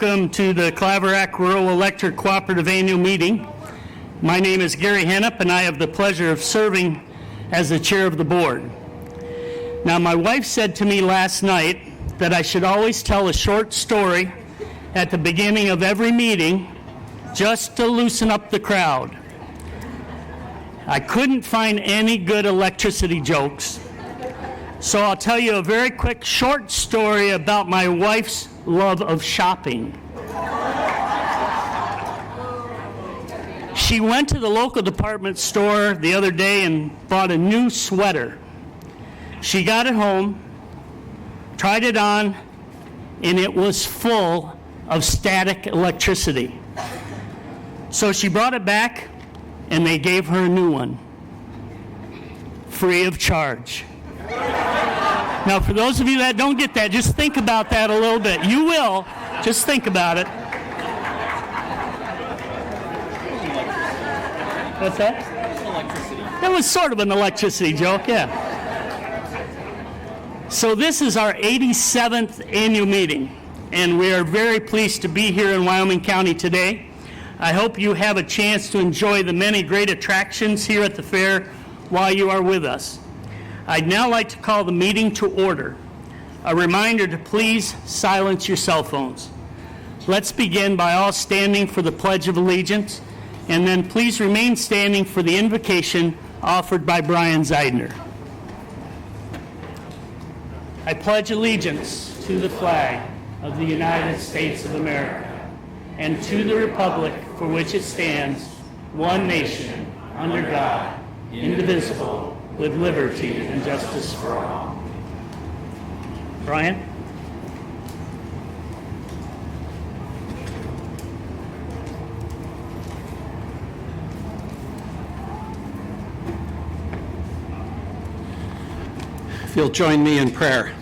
welcome to the Claverack Rural Electric Cooperative Annual Meeting. My name is Gary Hennep, and I have the pleasure of serving as the chair of the board. Now, my wife said to me last night that I should always tell a short story at the beginning of every meeting just to loosen up the crowd. I couldn't find any good electricity jokes, so I'll tell you a very quick short story about my wife's love of shopping. She went to the local department store the other day and bought a new sweater. She got it home, tried it on, and it was full of static electricity. So she brought it back, and they gave her a new one, free of charge. Now, for those of you that don't get that, just think about that a little bit. You will. Just think about it. What's that? Electricity. That was sort of an electricity joke, yeah. So this is our 87th annual meeting, and we are very pleased to be here in Wyoming County today. I hope you have a chance to enjoy the many great attractions here at the fair while you are with us. I'd now like to call the meeting to order. A reminder to please silence your cell phones. Let's begin by all standing for the Pledge of Allegiance, and then please remain standing for the invocation offered by Brian Zeidner. I pledge allegiance to the flag of the United States of America and to the republic for which it stands, one nation, under God, indivisible, with liberty and justice for all. Brian? If you'll join me in prayer.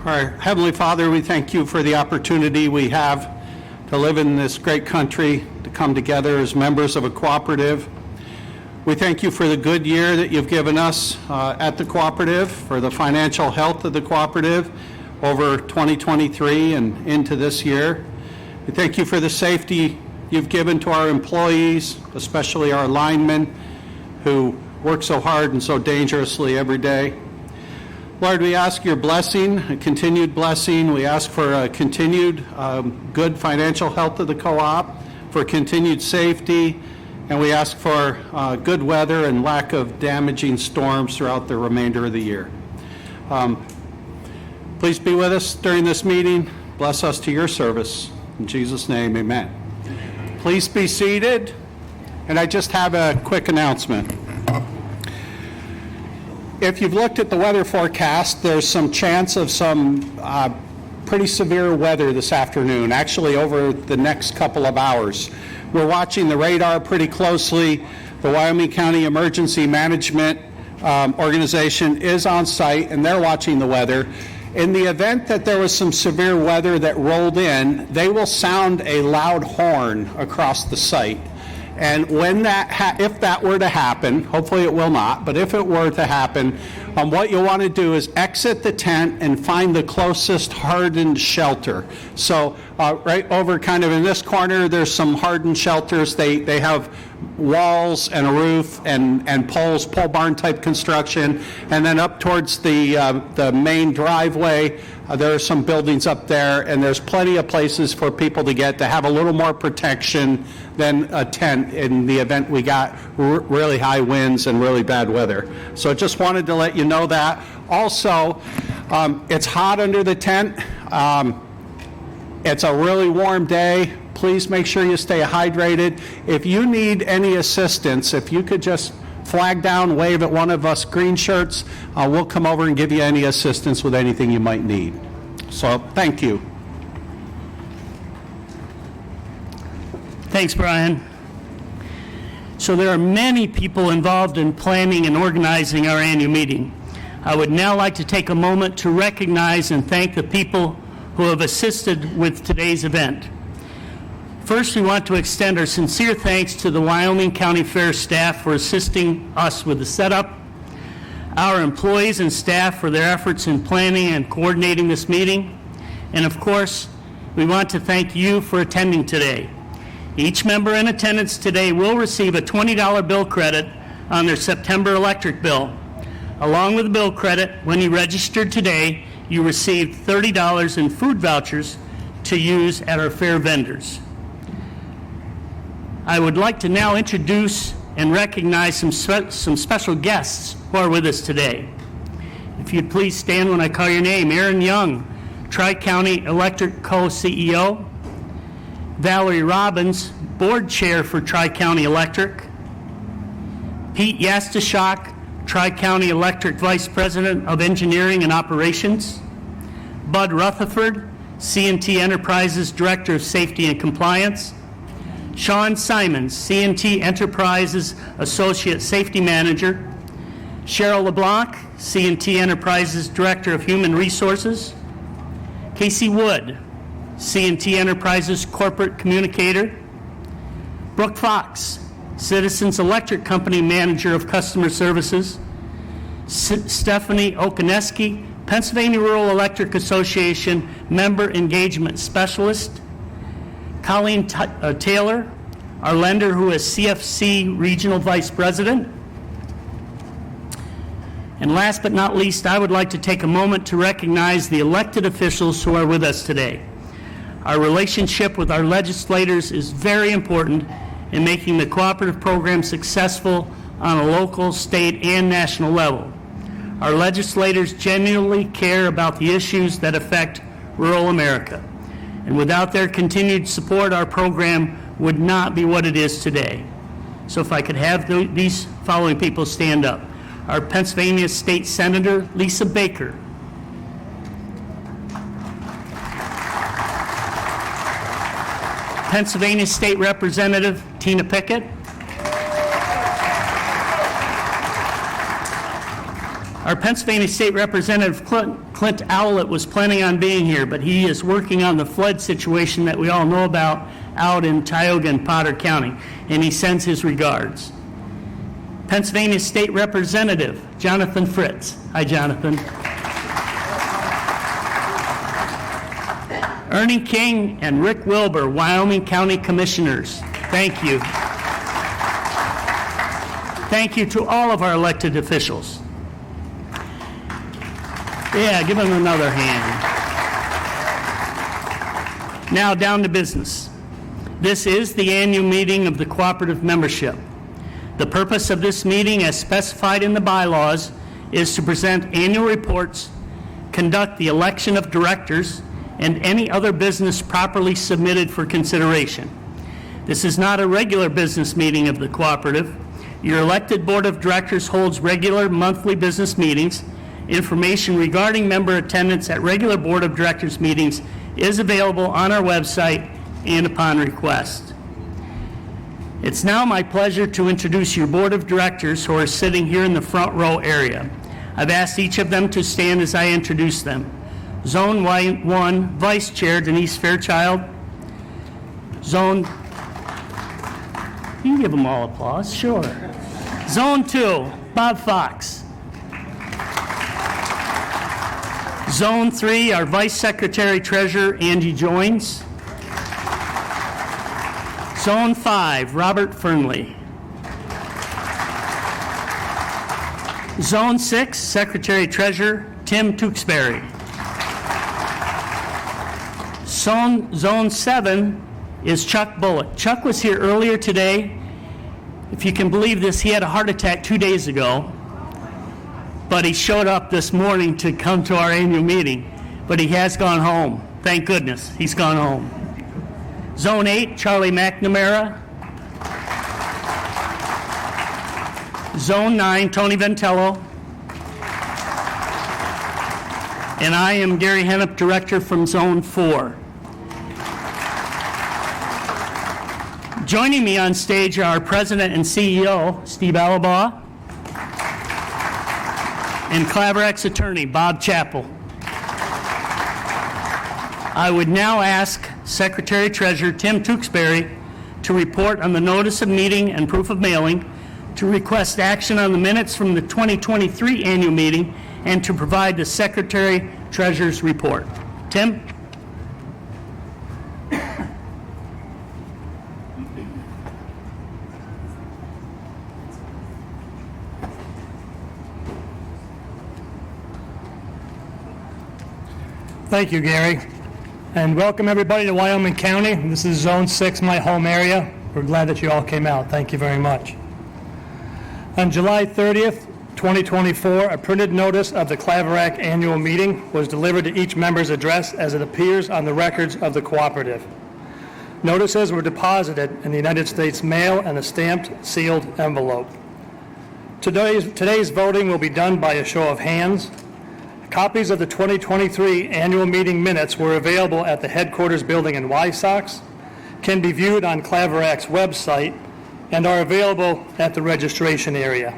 Our Heavenly Father, we thank you for the opportunity we have to live in this great country, to come together as members of a cooperative. We thank you for the good year that you've given us at the cooperative, for the financial health of the cooperative over 2023 and into this year. We thank you for the safety you've given to our employees, especially our linemen who work so hard and so dangerously every day. Lord, we ask your blessing, a continued blessing. We ask for a continued good financial health of the co-op, for continued safety, and we ask for good weather and lack of damaging storms throughout the remainder of the year. Please be with us during this meeting. Bless us to your service. In Jesus' name, amen. Please be seated. And I just have a quick announcement. If you've looked at the weather forecast, there's some chance of some pretty severe weather this afternoon, actually over the next couple of hours. We're watching the radar pretty closely. The Wyoming County Emergency Management Organization is on site, and they're watching the weather. In the event that there was some severe weather that rolled in, they will sound a loud horn across the site. And when if that were to happen, hopefully it will not, but if it were to happen, what you'll want to do is exit the tent and find the closest hardened shelter. So right over kind of in this corner, there's some hardened shelters. They have walls and a roof and poles, pole barn type construction. And then up towards the main driveway, there are some buildings up there, and there's plenty of places for people to get to have a little more protection than a tent in the event we got really high winds and really bad weather. So just wanted to let you know that. Also, it's hot under the tent. It's a really warm day. Please make sure you stay hydrated. If you need any assistance, if you could just flag down, wave at one of us green shirts, we'll come over and give you any assistance with anything you might need. So thank you. Thanks, Brian. So there are many people involved in planning and organizing our annual meeting. I would now like to take a moment to recognize and thank the people who have assisted with today's event. First, we want to extend our sincere thanks to the Wyoming County Fair staff for assisting us with the setup, our employees and staff for their efforts in planning and coordinating this meeting, and of course, we want to thank you for attending today. Each member in attendance today will receive a $20 bill credit on their September electric bill. Along with the bill credit, when you registered today, you received $30 in food vouchers to use at our fair vendors. I would like to now introduce and recognize some special guests who are with us today. If you'd please stand when I call your name. Aaron Young, Tri-County Electric Co-CEO. Valerie Robbins, Board Chair for Tri-County Electric. Pete Yastashak, Tri-County Electric Vice President of Engineering and Operations. Bud Rutherford, C&T Enterprises Director of Safety and Compliance. Sean Simons, C&T Enterprises Associate Safety Manager. Cheryl LeBlanc, C&T Enterprises Director of Human Resources. Casey Wood, C&T Enterprises Corporate Communicator. Brooke Fox, Citizens Electric Company Manager of Customer Services. Stephanie Okaneski, Pennsylvania Rural Electric Association Member Engagement Specialist. Colleen Taylor, our lender who is CFC Regional Vice President. And last but not least, I would like to take a moment to recognize the elected officials who are with us today. Our relationship with our legislators is very important in making the cooperative program successful on a local, state, and national level. Our legislators genuinely care about the issues that affect rural America. And without their continued support, our program would not be what it is today. So if I could have these following people stand up. Our Pennsylvania State Senator, Lisa Baker. Pennsylvania State Representative, Tina Pickett. Our Pennsylvania State Representative, Clint Owlett, was planning on being here, but he is working on the flood situation that we all know about out in Tioga and Potter County, and he sends his regards. Pennsylvania State Representative, Jonathan Fritz. Hi, Jonathan. Ernie King and Rick Wilbur, Wyoming County Commissioners. Thank you. Thank you to all of our elected officials. Yeah, give them another hand. Now down to business. This is the annual meeting of the cooperative membership. The purpose of this meeting, as specified in the bylaws, is to present annual reports, conduct the election of directors, and any other business properly submitted for consideration. This is not a regular business meeting of the cooperative. Your elected board of directors holds regular monthly business meetings. Information regarding member attendance at regular board of directors meetings is available on our website and upon request. It's now my pleasure to introduce your board of directors who are sitting here in the front row area. I've asked each of them to stand as I introduce them. Zone 1, Vice Chair Denise Fairchild. Zone, you can give them all applause, sure. Zone 2, Bob Fox. Zone 3, our Vice Secretary Treasurer Angie Joins. Zone 5, Robert Fernley. Zone 6, Secretary Treasurer Tim Tewksbury. Zone 7 is Chuck Bullock. Chuck was here earlier today. If you can believe this, he had a heart attack 2 days ago, but he showed up this morning to come to our annual meeting, but he has gone home. Thank goodness, he's gone home. Zone 8, Charlie McNamara. Zone 9, Tony Ventello. And I am Gary Hennep, Director from Zone 4. Joining me on stage are our President and CEO, Steve Alabaugh, and Claverack's attorney, Bob Chappell. I would now ask Secretary Treasurer Tim Tewksbury to report on the notice of meeting and proof of mailing, to request action on the minutes from the 2023 annual meeting, and to provide the Secretary Treasurer's report. Tim? Thank you, Gary. And welcome everybody to Wyoming County. This is Zone 6, my home area. We're glad that you all came out. Thank you very much. On July 30th, 2024, a printed notice of the Claverack annual meeting was delivered to each member's address as it appears on the records of the cooperative. Notices were deposited in the United States mail and a stamped, sealed envelope. Today's voting will be done by a show of hands. Copies of the 2023 annual meeting minutes were available at the headquarters building in Wysox, can be viewed on Claverack's website, and are available at the registration area.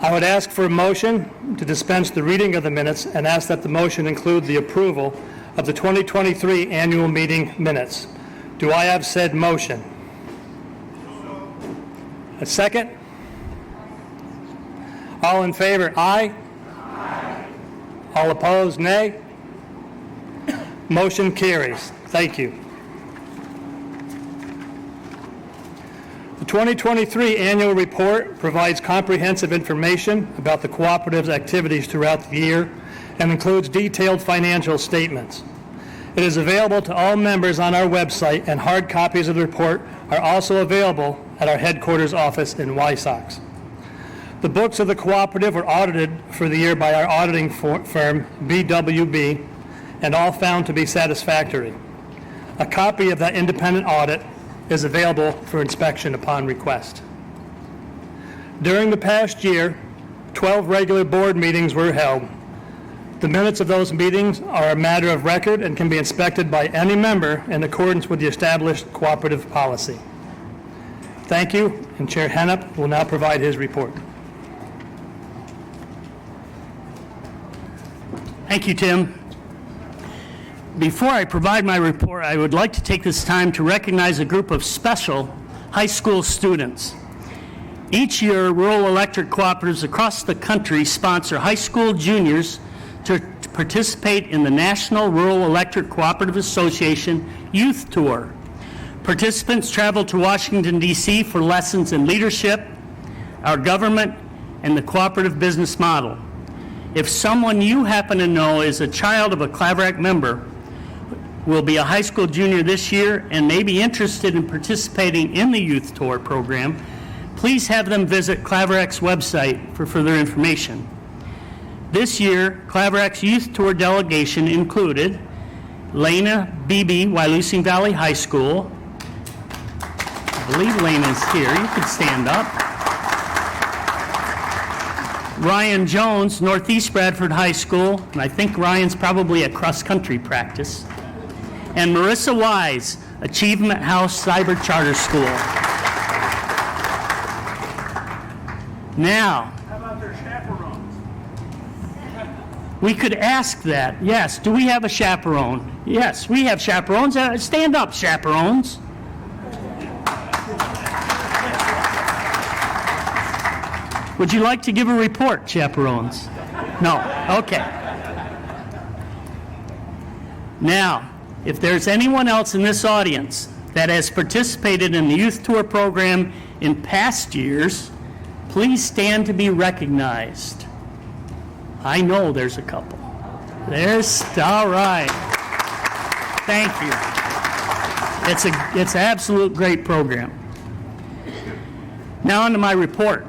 I would ask for a motion to dispense the reading of the minutes and ask that the motion include the approval of the 2023 annual meeting minutes. Do I have said motion? A second? All in favor, aye? All opposed, nay? Motion carries. Thank you. The 2023 annual report provides comprehensive information about the cooperative's activities throughout the year and includes detailed financial statements. It is available to all members on our website, and hard copies of the report are also available at our headquarters office in Wysox. The books of the cooperative were audited for the year by our auditing firm, BWB, and all found to be satisfactory. A copy of that independent audit is available for inspection upon request. During the past year, 12 regular board meetings were held. The minutes of those meetings are a matter of record and can be inspected by any member in accordance with the established cooperative policy. Thank you, and Chair Hennep will now provide his report. Thank you, Tim. Before I provide my report, I would like to take this time to recognize a group of special high school students. Each year, rural electric cooperatives across the country sponsor high school juniors to participate in the National Rural Electric Cooperative Association Youth Tour. Participants travel to Washington, D.C. for lessons in leadership, our government, and the cooperative business model. If someone you happen to know is a child of a Claverack member, will be a high school junior this year, and may be interested in participating in the Youth Tour program, please have them visit Claverack's website for further information. This year, Claverack's Youth Tour delegation included Lena Beebe, Wyalusing Valley High School. I believe Lena's here. You can stand up. Ryan Jones, Northeast Bradford High School, and I think Ryan's probably at cross-country practice. And Marissa Wise, Achievement House Cyber Charter School. Now, How about their chaperones? we could ask that. Yes, do we have a chaperone? Yes, we have chaperones. Stand up, chaperones. Would you like to give a report, chaperones? No? Okay. Now, if there's anyone else in this audience that has participated in the Youth Tour program in past years, please stand to be recognized. I know there's a couple. All right. Thank you. It's an absolute great program. Now on to my report.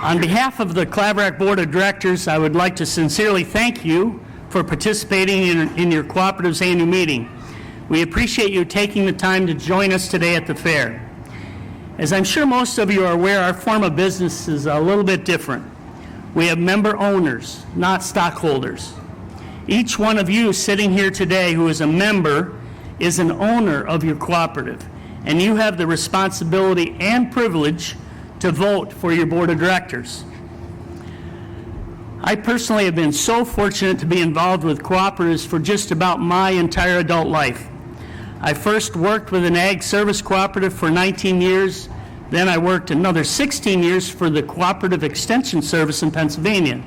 On behalf of the Claverack Board of Directors, I would like to sincerely thank you for participating in your cooperative's annual meeting. We appreciate you taking the time to join us today at the fair. As I'm sure most of you are aware, our form of business is a little bit different. We have member owners, not stockholders. Each one of you sitting here today who is a member is an owner of your cooperative, and you have the responsibility and privilege to vote for your board of directors. I personally have been so fortunate to be involved with cooperatives for just about my entire adult life. I first worked with an ag service cooperative for 19 years, then I worked another 16 years for the Cooperative Extension Service in Pennsylvania,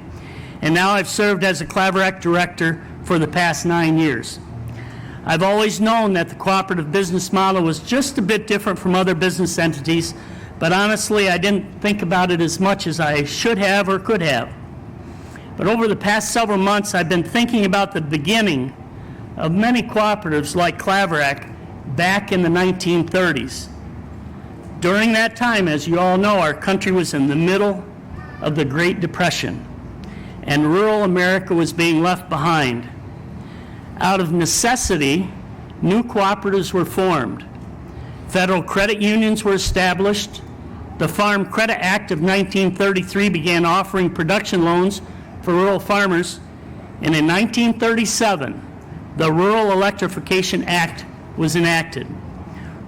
and now I've served as a Claverack director for the past 9 years. I've always known that the cooperative business model was just a bit different from other business entities, but honestly, I didn't think about it as much as I should have or could have. But over the past several months, I've been thinking about the beginning of many cooperatives like Claverack back in the 1930s. During that time, as you all know, our country was in the middle of the Great Depression, and rural America was being left behind. Out of necessity, new cooperatives were formed. Federal credit unions were established. The Farm Credit Act of 1933 began offering production loans for rural farmers, and in 1937, the Rural Electrification Act was enacted.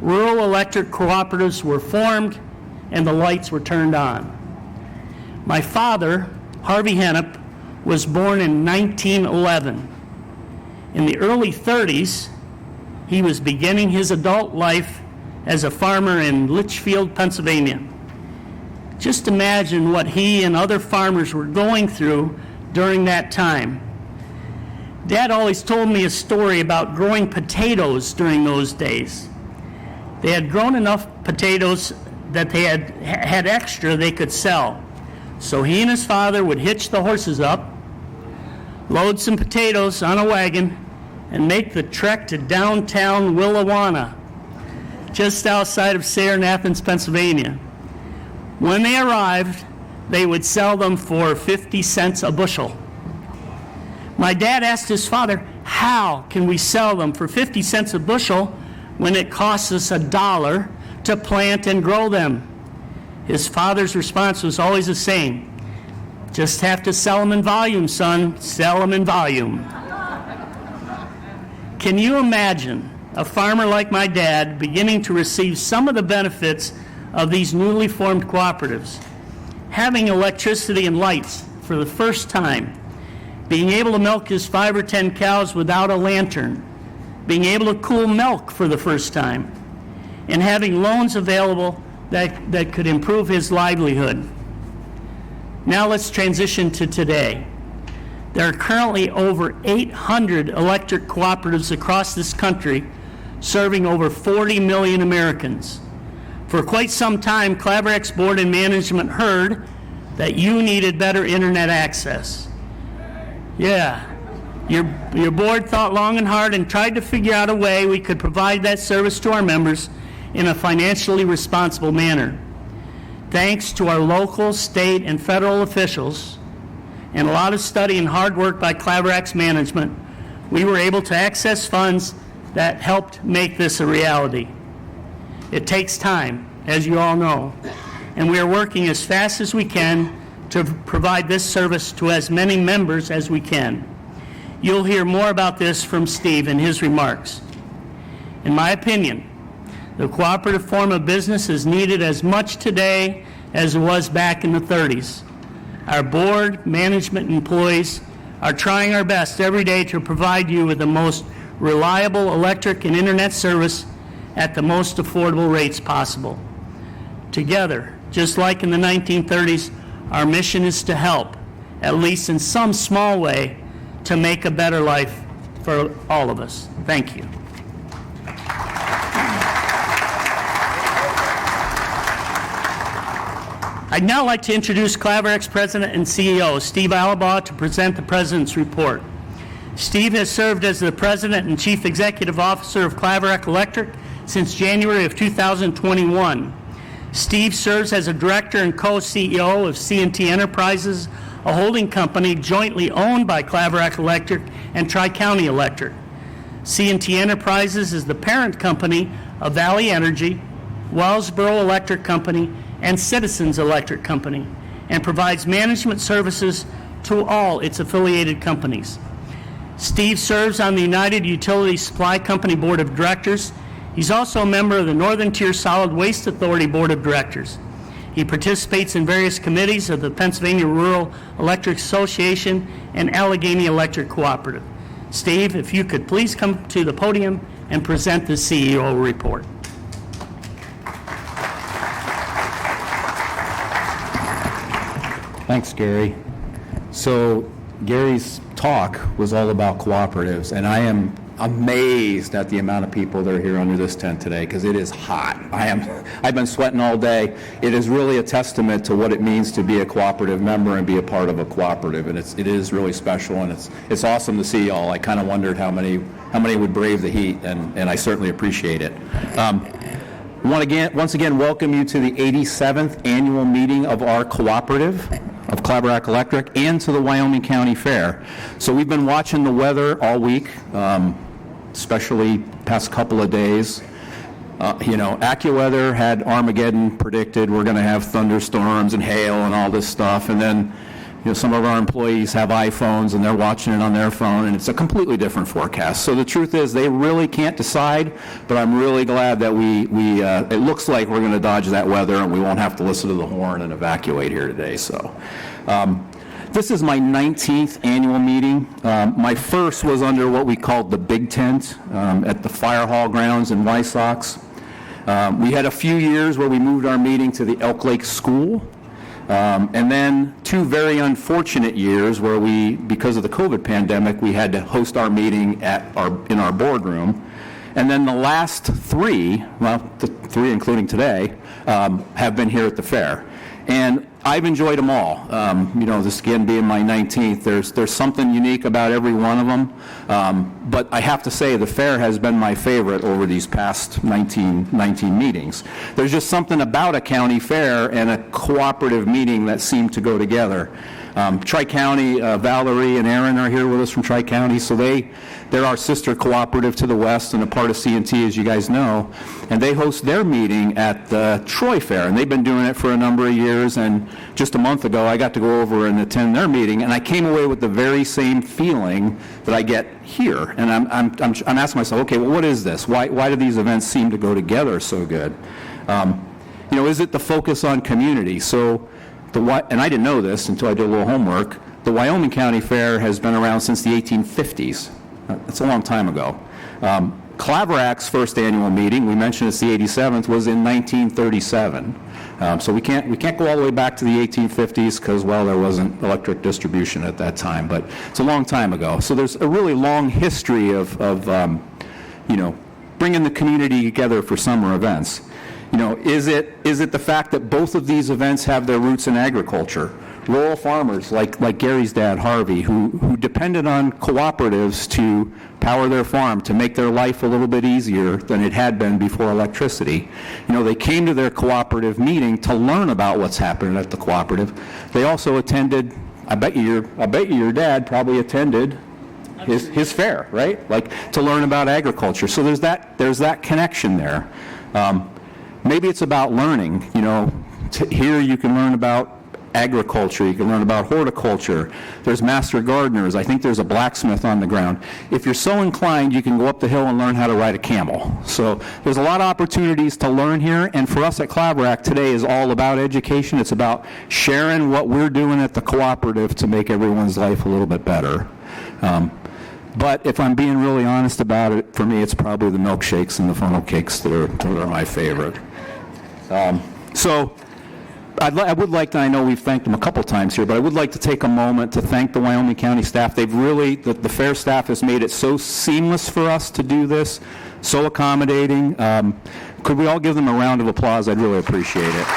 Rural electric cooperatives were formed, and the lights were turned on. My father, Harvey Hennep, was born in 1911. In the early 30s, he was beginning his adult life as a farmer in Litchfield, Pennsylvania. Just imagine what he and other farmers were going through during that time. Dad always told me a story about growing potatoes during those days. They had grown enough potatoes that they had extra they could sell. So he and his father would hitch the horses up, load some potatoes on a wagon, and make the trek to downtown Willawanna, just outside of Sayre and Athens, Pennsylvania. When they arrived, they would sell them for 50 cents a bushel. My dad asked his father, how can we sell them for 50 cents a bushel when it costs us $1 to plant and grow them? His father's response was always the same. Just have to sell them in volume, son. Sell them in volume. Can you imagine a farmer like my dad beginning to receive some of the benefits of these newly formed cooperatives? Having electricity and lights for the first time, being able to milk his 5 or 10 cows without a lantern, being able to cool milk for the first time, and having loans available that could improve his livelihood. Now let's transition to today. There are currently over 800 electric cooperatives across this country, serving over 40 million Americans. For quite some time, Claverack's board and management heard that you needed better internet access. Yeah, your board thought long and hard and tried to figure out a way we could provide that service to our members in a financially responsible manner. Thanks to our local, state, and federal officials, and a lot of study and hard work by Claverack's management, we were able to access funds that helped make this a reality. It takes time, as you all know, and we are working as fast as we can to provide this service to as many members as we can. You'll hear more about this from Steve in his remarks. In my opinion, the cooperative form of business is needed as much today as it was back in the 30s. Our board, management, and employees are trying our best every day to provide you with the most reliable electric and internet service at the most affordable rates possible. Together, just like in the 1930s, our mission is to help, at least in some small way, to make a better life for all of us. Thank you. I'd now like to introduce Claverack's President and CEO, Steve Alibaugh, to present the President's report. Steve has served as the President and Chief Executive Officer of Claverack Electric since January of 2021. Steve serves as a Director and Co-CEO of C&T Enterprises, a holding company jointly owned by Claverack Electric and Tri-County Electric. C&T Enterprises is the parent company of Valley Energy, Wellsboro Electric Company, and Citizens Electric Company, and provides management services to all its affiliated companies. Steve serves on the United Utility Supply Company Board of Directors. He's also a member of the Northern Tier Solid Waste Authority Board of Directors. He participates in various committees of the Pennsylvania Rural Electric Association and Allegheny Electric Cooperative. Steve, if you could please come to the podium and present the CEO report. Thanks, Gary. So Gary's talk was all about cooperatives, and I am amazed at the amount of people that are here under this tent today because it is hot. I've been sweating all day. It is really a testament to what it means to be a cooperative member and be a part of a cooperative, and it is really special, and it's awesome to see y'all. I kind of wondered how many would brave the heat, and I certainly appreciate it. Once again, welcome you to the 87th annual meeting of our cooperative of Claverack Electric and to the Wyoming County Fair. So we've been watching the weather all week, especially past couple of days. AccuWeather had Armageddon predicted. We're going to have thunderstorms and hail and all this stuff, and then some of our employees have iPhones and they're watching it on their phone, and it's a completely different forecast. So the truth is they really can't decide, but I'm really glad that it looks like we're going to dodge that weather and we won't have to listen to the horn and evacuate here today. So this is my 19th annual meeting. My first was under what we called the Big Tent at the Fire Hall grounds in Wysox. We had a few years where we moved our meeting to the Elk Lake School. And then 2 very unfortunate years where because of the COVID pandemic, we had to host our meeting in our boardroom. And then the last 3, well, the 3 including today, have been here at the fair. And I've enjoyed them all. This again being my 19th, there's something unique about every one of them. But I have to say the fair has been my favorite over these past 19 meetings. There's just something about a county fair and a cooperative meeting that seem to go together. Tri-County, Valerie and Aaron are here with us from Tri-County, so they're our sister cooperative to the west and a part of C&T, as you guys know, and they host their meeting at the Troy Fair, and they've been doing it for a number of years, and just a month ago I got to go over and attend their meeting, and I came away with the very same feeling that I get here, and I'm asking myself, okay, well, what is this? Why do these events seem to go together so good? Is it the focus on community? So, and I didn't know this until I did a little homework, the Wyoming County Fair has been around since the 1850s. That's a long time ago. Claverack's first annual meeting, we mentioned it's the 87th, was in 1937. So we can't go all the way back to the 1850s because, well, there wasn't electric distribution at that time, but it's a long time ago. So there's a really long history of bringing the community together for summer events. Is it the fact that both of these events have their roots in agriculture? Rural farmers like Gary's dad, Harvey, who depended on cooperatives to power their farm, to make their life a little bit easier than it had been before electricity. They came to their cooperative meeting to learn about what's happening at the cooperative. They also attended, I bet you your dad probably attended his fair, right? Like to learn about agriculture. So there's that connection there. Maybe it's about learning. Here you can learn about agriculture, you can learn about horticulture. There's master gardeners. I think there's a blacksmith on the ground. If you're so inclined, you can go up the hill and learn how to ride a camel. So there's a lot of opportunities to learn here, and for us at Claverack, today is all about education. It's about sharing what we're doing at the cooperative to make everyone's life a little bit better. But if I'm being really honest about it, for me, it's probably the milkshakes and the funnel cakes that are my favorite. So I would like to, I know we've thanked them a couple times here, but I would like to take a moment to thank the Wyoming County staff. They've really, the fair staff has made it so seamless for us to do this, so accommodating. Could we all give them a round of applause? I'd really appreciate it.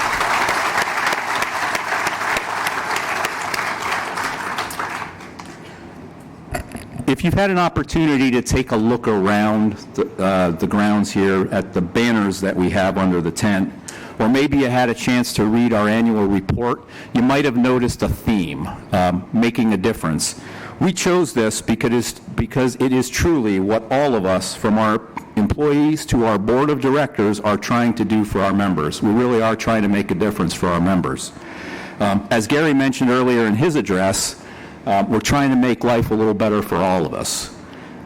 If you've had an opportunity to take a look around the grounds here at the banners that we have under the tent, or maybe you had a chance to read our annual report, you might have noticed a theme, making a difference. We chose this because it is truly what all of us, from our employees to our board of directors, are trying to do for our members. We really are trying to make a difference for our members. As Gary mentioned earlier in his address, we're trying to make life a little better for all of us.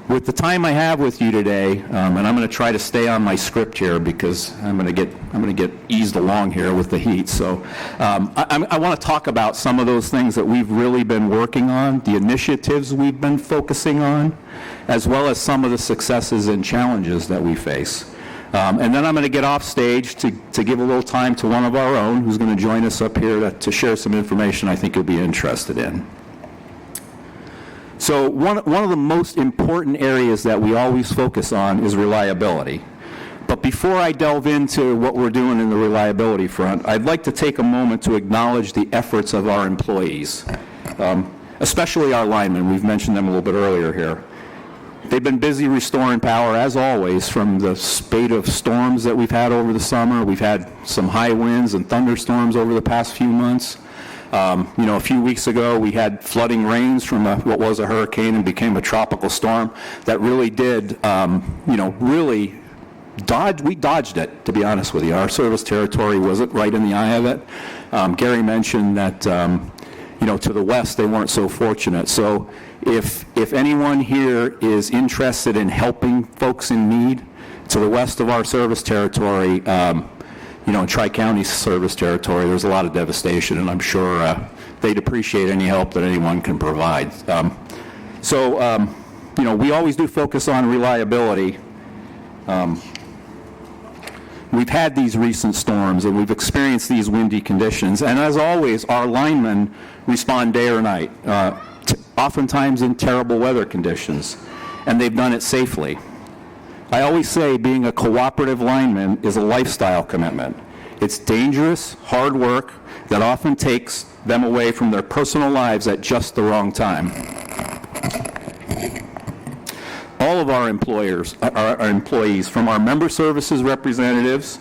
With the time I have with you today, and I'm going to try to stay on my script here because I'm going to get eased along here with the heat. So I want to talk about some of those things that we've really been working on, the initiatives we've been focusing on, as well as some of the successes and challenges that we face. And then I'm going to get off stage to give a little time to one of our own who's going to join us up here to share some information I think you'll be interested in. So one of the most important areas that we always focus on is reliability. But before I delve into what we're doing in the reliability front, I'd like to take a moment to acknowledge the efforts of our employees, especially our linemen. We've mentioned them a little bit earlier here. They've been busy restoring power, as always, from the spate of storms that we've had over the summer. We've had some high winds and thunderstorms over the past few months. A few weeks ago, we had flooding rains from what was a hurricane and became a tropical storm that really did, we dodged it, to be honest with you. Our service territory wasn't right in the eye of it. Gary mentioned that, to the west, they weren't so fortunate. So if anyone here is interested in helping folks in need, to the west of our service territory, in Tri-County service territory, there's a lot of devastation, and I'm sure they'd appreciate any help that anyone can provide. We always do focus on reliability. We've had these recent storms, and we've experienced these windy conditions, and as always, our linemen respond day or night, oftentimes in terrible weather conditions, and they've done it safely. I always say being a cooperative lineman is a lifestyle commitment. It's dangerous, hard work that often takes them away from their personal lives at just the wrong time. All of our employees, from our member services representatives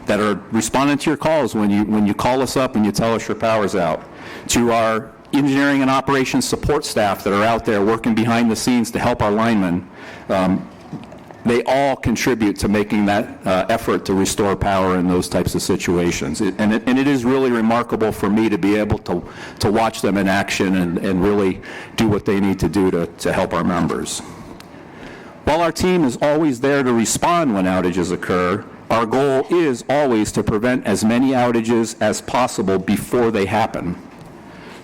that are responding to your calls when you call us up and you tell us your power's out, to our engineering and operations support staff that are out there working behind the scenes to help our linemen, they all contribute to making that effort to restore power in those types of situations. And it is really remarkable for me to be able to watch them in action and really do what they need to do to help our members. While our team is always there to respond when outages occur, our goal is always to prevent as many outages as possible before they happen.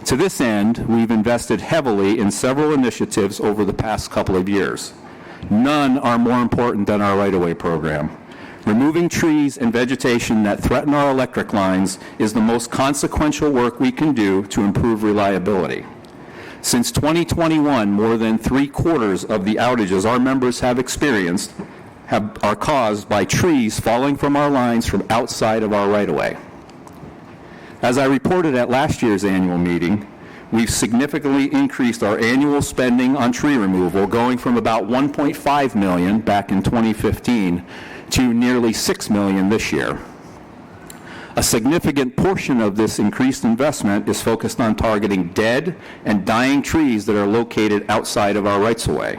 To this end, we've invested heavily in several initiatives over the past couple of years. None are more important than our right-of-way program. Removing trees and vegetation that threaten our electric lines is the most consequential work we can do to improve reliability. Since 2021, more than 3/4 of the outages our members have experienced are caused by trees falling from our lines from outside of our right-of-way. As I reported at last year's annual meeting, we've significantly increased our annual spending on tree removal, going from about $1.5 million back in 2015 to nearly $6 million this year. A significant portion of this increased investment is focused on targeting dead and dying trees that are located outside of our rights-of-way.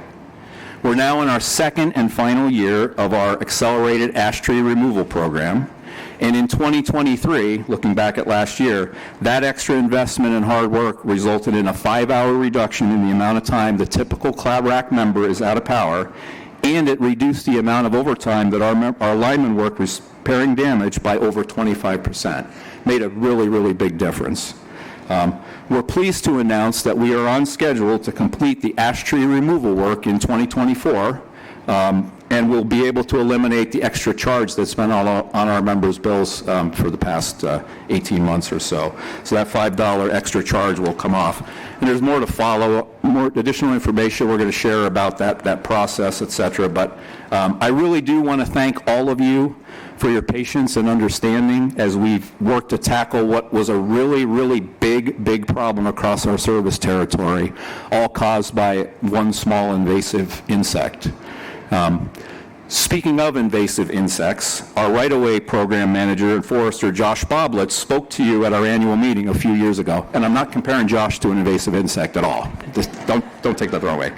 We're now in our second and final year of our accelerated ash tree removal program. And in 2023, looking back at last year, that extra investment and hard work resulted in a 5-hour reduction in the amount of time the typical Claverack member is out of power, and it reduced the amount of overtime that our linemen work repairing damage by over 25%. Made a really, really big difference. We're pleased to announce that we are on schedule to complete the ash tree removal work in 2024, and we'll be able to eliminate the extra charge that's been on our members' bills for the past 18 months or so. So that $5 extra charge will come off. And there's more to follow, more additional information we're going to share about that process, et cetera. But I really do want to thank all of you for your patience and understanding as we've worked to tackle what was a really, really big problem across our service territory, all caused by one small invasive insect. Speaking of invasive insects, our right-of-way program manager and forester, Josh Boblitz, spoke to you at our annual meeting a few years ago. And I'm not comparing Josh to an invasive insect at all. Just don't take that the wrong way.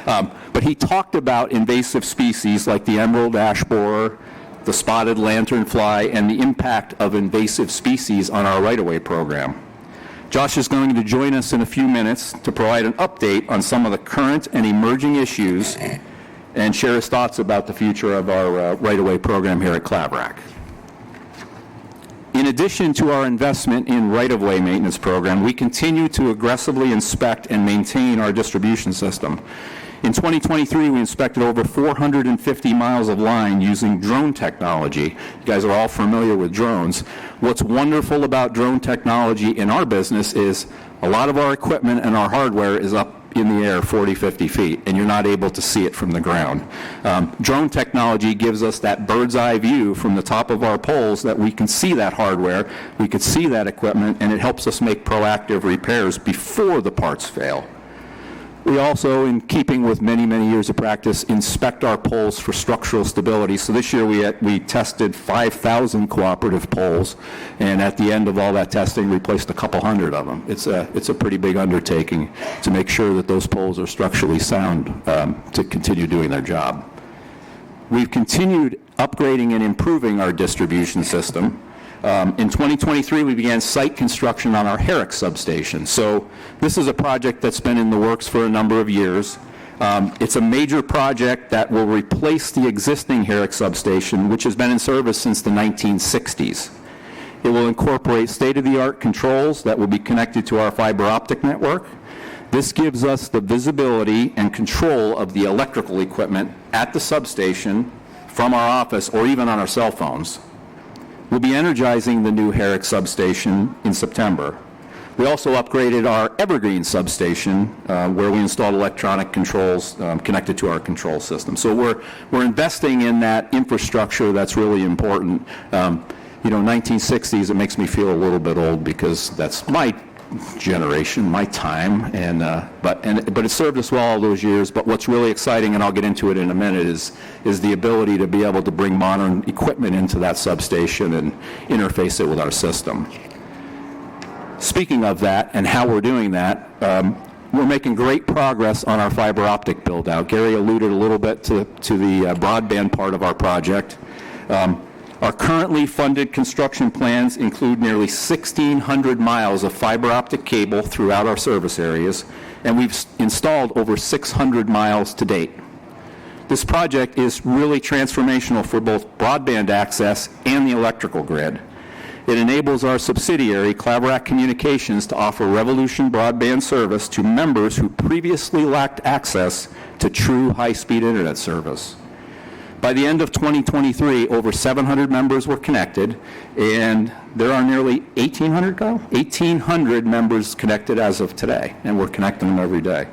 But he talked about invasive species like the emerald ash borer, the spotted lanternfly, and the impact of invasive species on our right-of-way program. Josh is going to join us in a few minutes to provide an update on some of the current and emerging issues and share his thoughts about the future of our right-of-way program here at Claverack. In addition to our investment in right-of-way maintenance program, we continue to aggressively inspect and maintain our distribution system. In 2023, we inspected over 450 miles of line using drone technology. You guys are all familiar with drones. What's wonderful about drone technology in our business is a lot of our equipment and our hardware is up in the air 40, 50 feet, and you're not able to see it from the ground. Drone technology gives us that bird's eye view from the top of our poles that we can see that hardware, we can see that equipment, and it helps us make proactive repairs before the parts fail. We also, in keeping with many, many years of practice, inspect our poles for structural stability. So this year we tested 5,000 cooperative poles, and at the end of all that testing, replaced a couple hundred of them. It's a pretty big undertaking to make sure that those poles are structurally sound to continue doing their job. We've continued upgrading and improving our distribution system. In 2023, we began site construction on our Herrick substation. So this is a project that's been in the works for a number of years. It's a major project that will replace the existing Herrick substation, which has been in service since the 1960s. It will incorporate state-of-the-art controls that will be connected to our fiber optic network. This gives us the visibility and control of the electrical equipment at the substation from our office or even on our cell phones. We'll be energizing the new Herrick substation in September. We also upgraded our Evergreen substation where we installed electronic controls connected to our control system. So we're investing in that infrastructure that's really important. 1960s, it makes me feel a little bit old because that's my generation, my time, but it served us well all those years. But what's really exciting, and I'll get into it in a minute, is the ability to be able to bring modern equipment into that substation and interface it with our system. Speaking of that and how we're doing that, we're making great progress on our fiber optic build out. Gary alluded a little bit to the broadband part of our project. Our currently funded construction plans include nearly 1,600 miles of fiber optic cable throughout our service areas, and we've installed over 600 miles to date. This project is really transformational for both broadband access and the electrical grid. It enables our subsidiary, Claverack Communications, to offer Revolution broadband service to members who previously lacked access to true high-speed internet service. By the end of 2023, over 700 members were connected, and there are nearly 1,800, Kyle? 1,800 members connected as of today, and we're connecting them every day.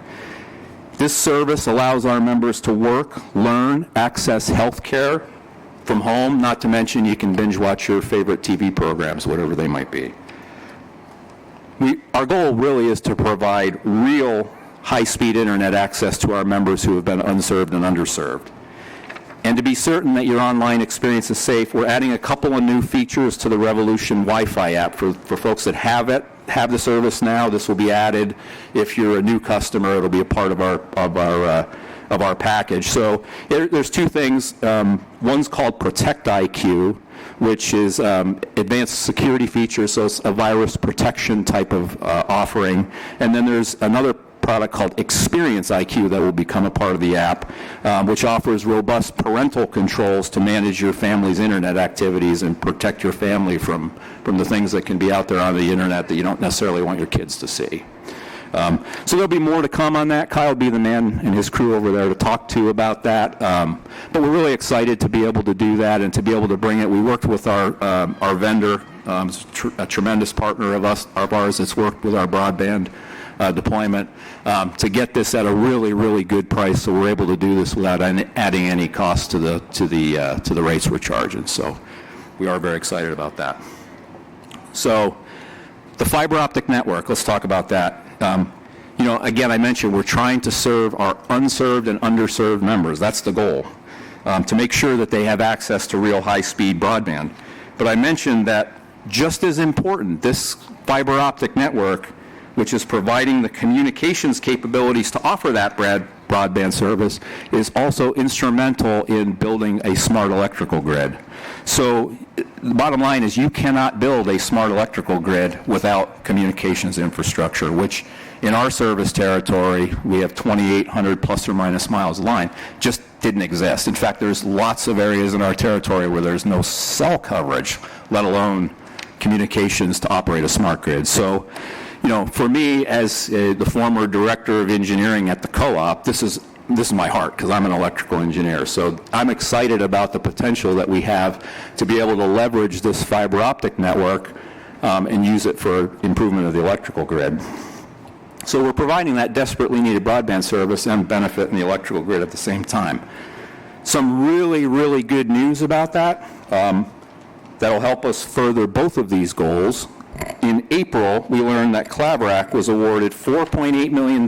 This service allows our members to work, learn, access health care from home, not to mention you can binge watch your favorite TV programs, whatever they might be. Our goal really is to provide real high-speed internet access to our members who have been unserved and underserved. And to be certain that your online experience is safe, we're adding a couple of new features to the Revolution Wi-Fi app for folks that have the service now. This will be added. If you're a new customer, it'll be a part of our package. So there's two things. One's called Protect IQ, which is advanced security features, so it's a virus protection type of offering. And then there's another product called Experience IQ that will become a part of the app, which offers robust parental controls to manage your family's internet activities and protect your family from the things that can be out there on the internet that you don't necessarily want your kids to see. So there'll be more to come on that. Kyle will be the man and his crew over there to talk to about that. But we're really excited to be able to do that and to be able to bring it. We worked with our vendor, a tremendous partner of ours that's worked with our broadband deployment to get this at a really, really good price, so we're able to do this without adding any cost to the rates we're charging. So we are very excited about that. So the fiber optic network, let's talk about that. Again, I mentioned we're trying to serve our unserved and underserved members. That's the goal, to make sure that they have access to real high-speed broadband. But I mentioned that just as important, this fiber optic network, which is providing the communications capabilities to offer that broadband service, is also instrumental in building a smart electrical grid. So the bottom line is you cannot build a smart electrical grid without communications infrastructure, which in our service territory, we have 2,800 plus or minus miles of line, just didn't exist. In fact, there's lots of areas in our territory where there's no cell coverage, let alone communications to operate a smart grid. So for me, as the former director of engineering at the co-op, this is my heart because I'm an electrical engineer. So I'm excited about the potential that we have to be able to leverage this fiber optic network and use it for improvement of the electrical grid. So we're providing that desperately needed broadband service and benefit in the electrical grid at the same time. Some really, really good news about that. That'll help us further both of these goals. In April, we learned that Claverack was awarded $4.8 million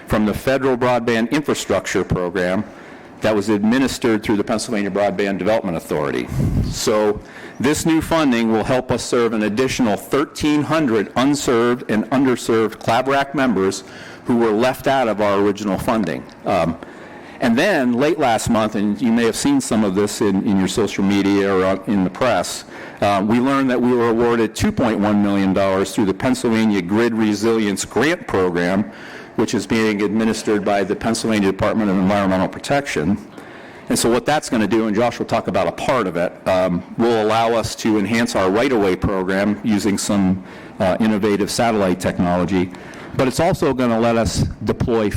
from the Federal Broadband Infrastructure Program that was administered through the Pennsylvania Broadband Development Authority. So this new funding will help us serve an additional 1,300 unserved and underserved Claverack members who were left out of our original funding. And then late last month, and you may have seen some of this in your social media or in the press, we learned that we were awarded $2.1 million through the Pennsylvania Grid Resilience Grant Program, which is being administered by the Pennsylvania Department of Environmental Protection. And so what that's going to do, and Josh will talk about a part of it, will allow us to enhance our right-of-way program using some innovative satellite technology. But it's also going to let us deploy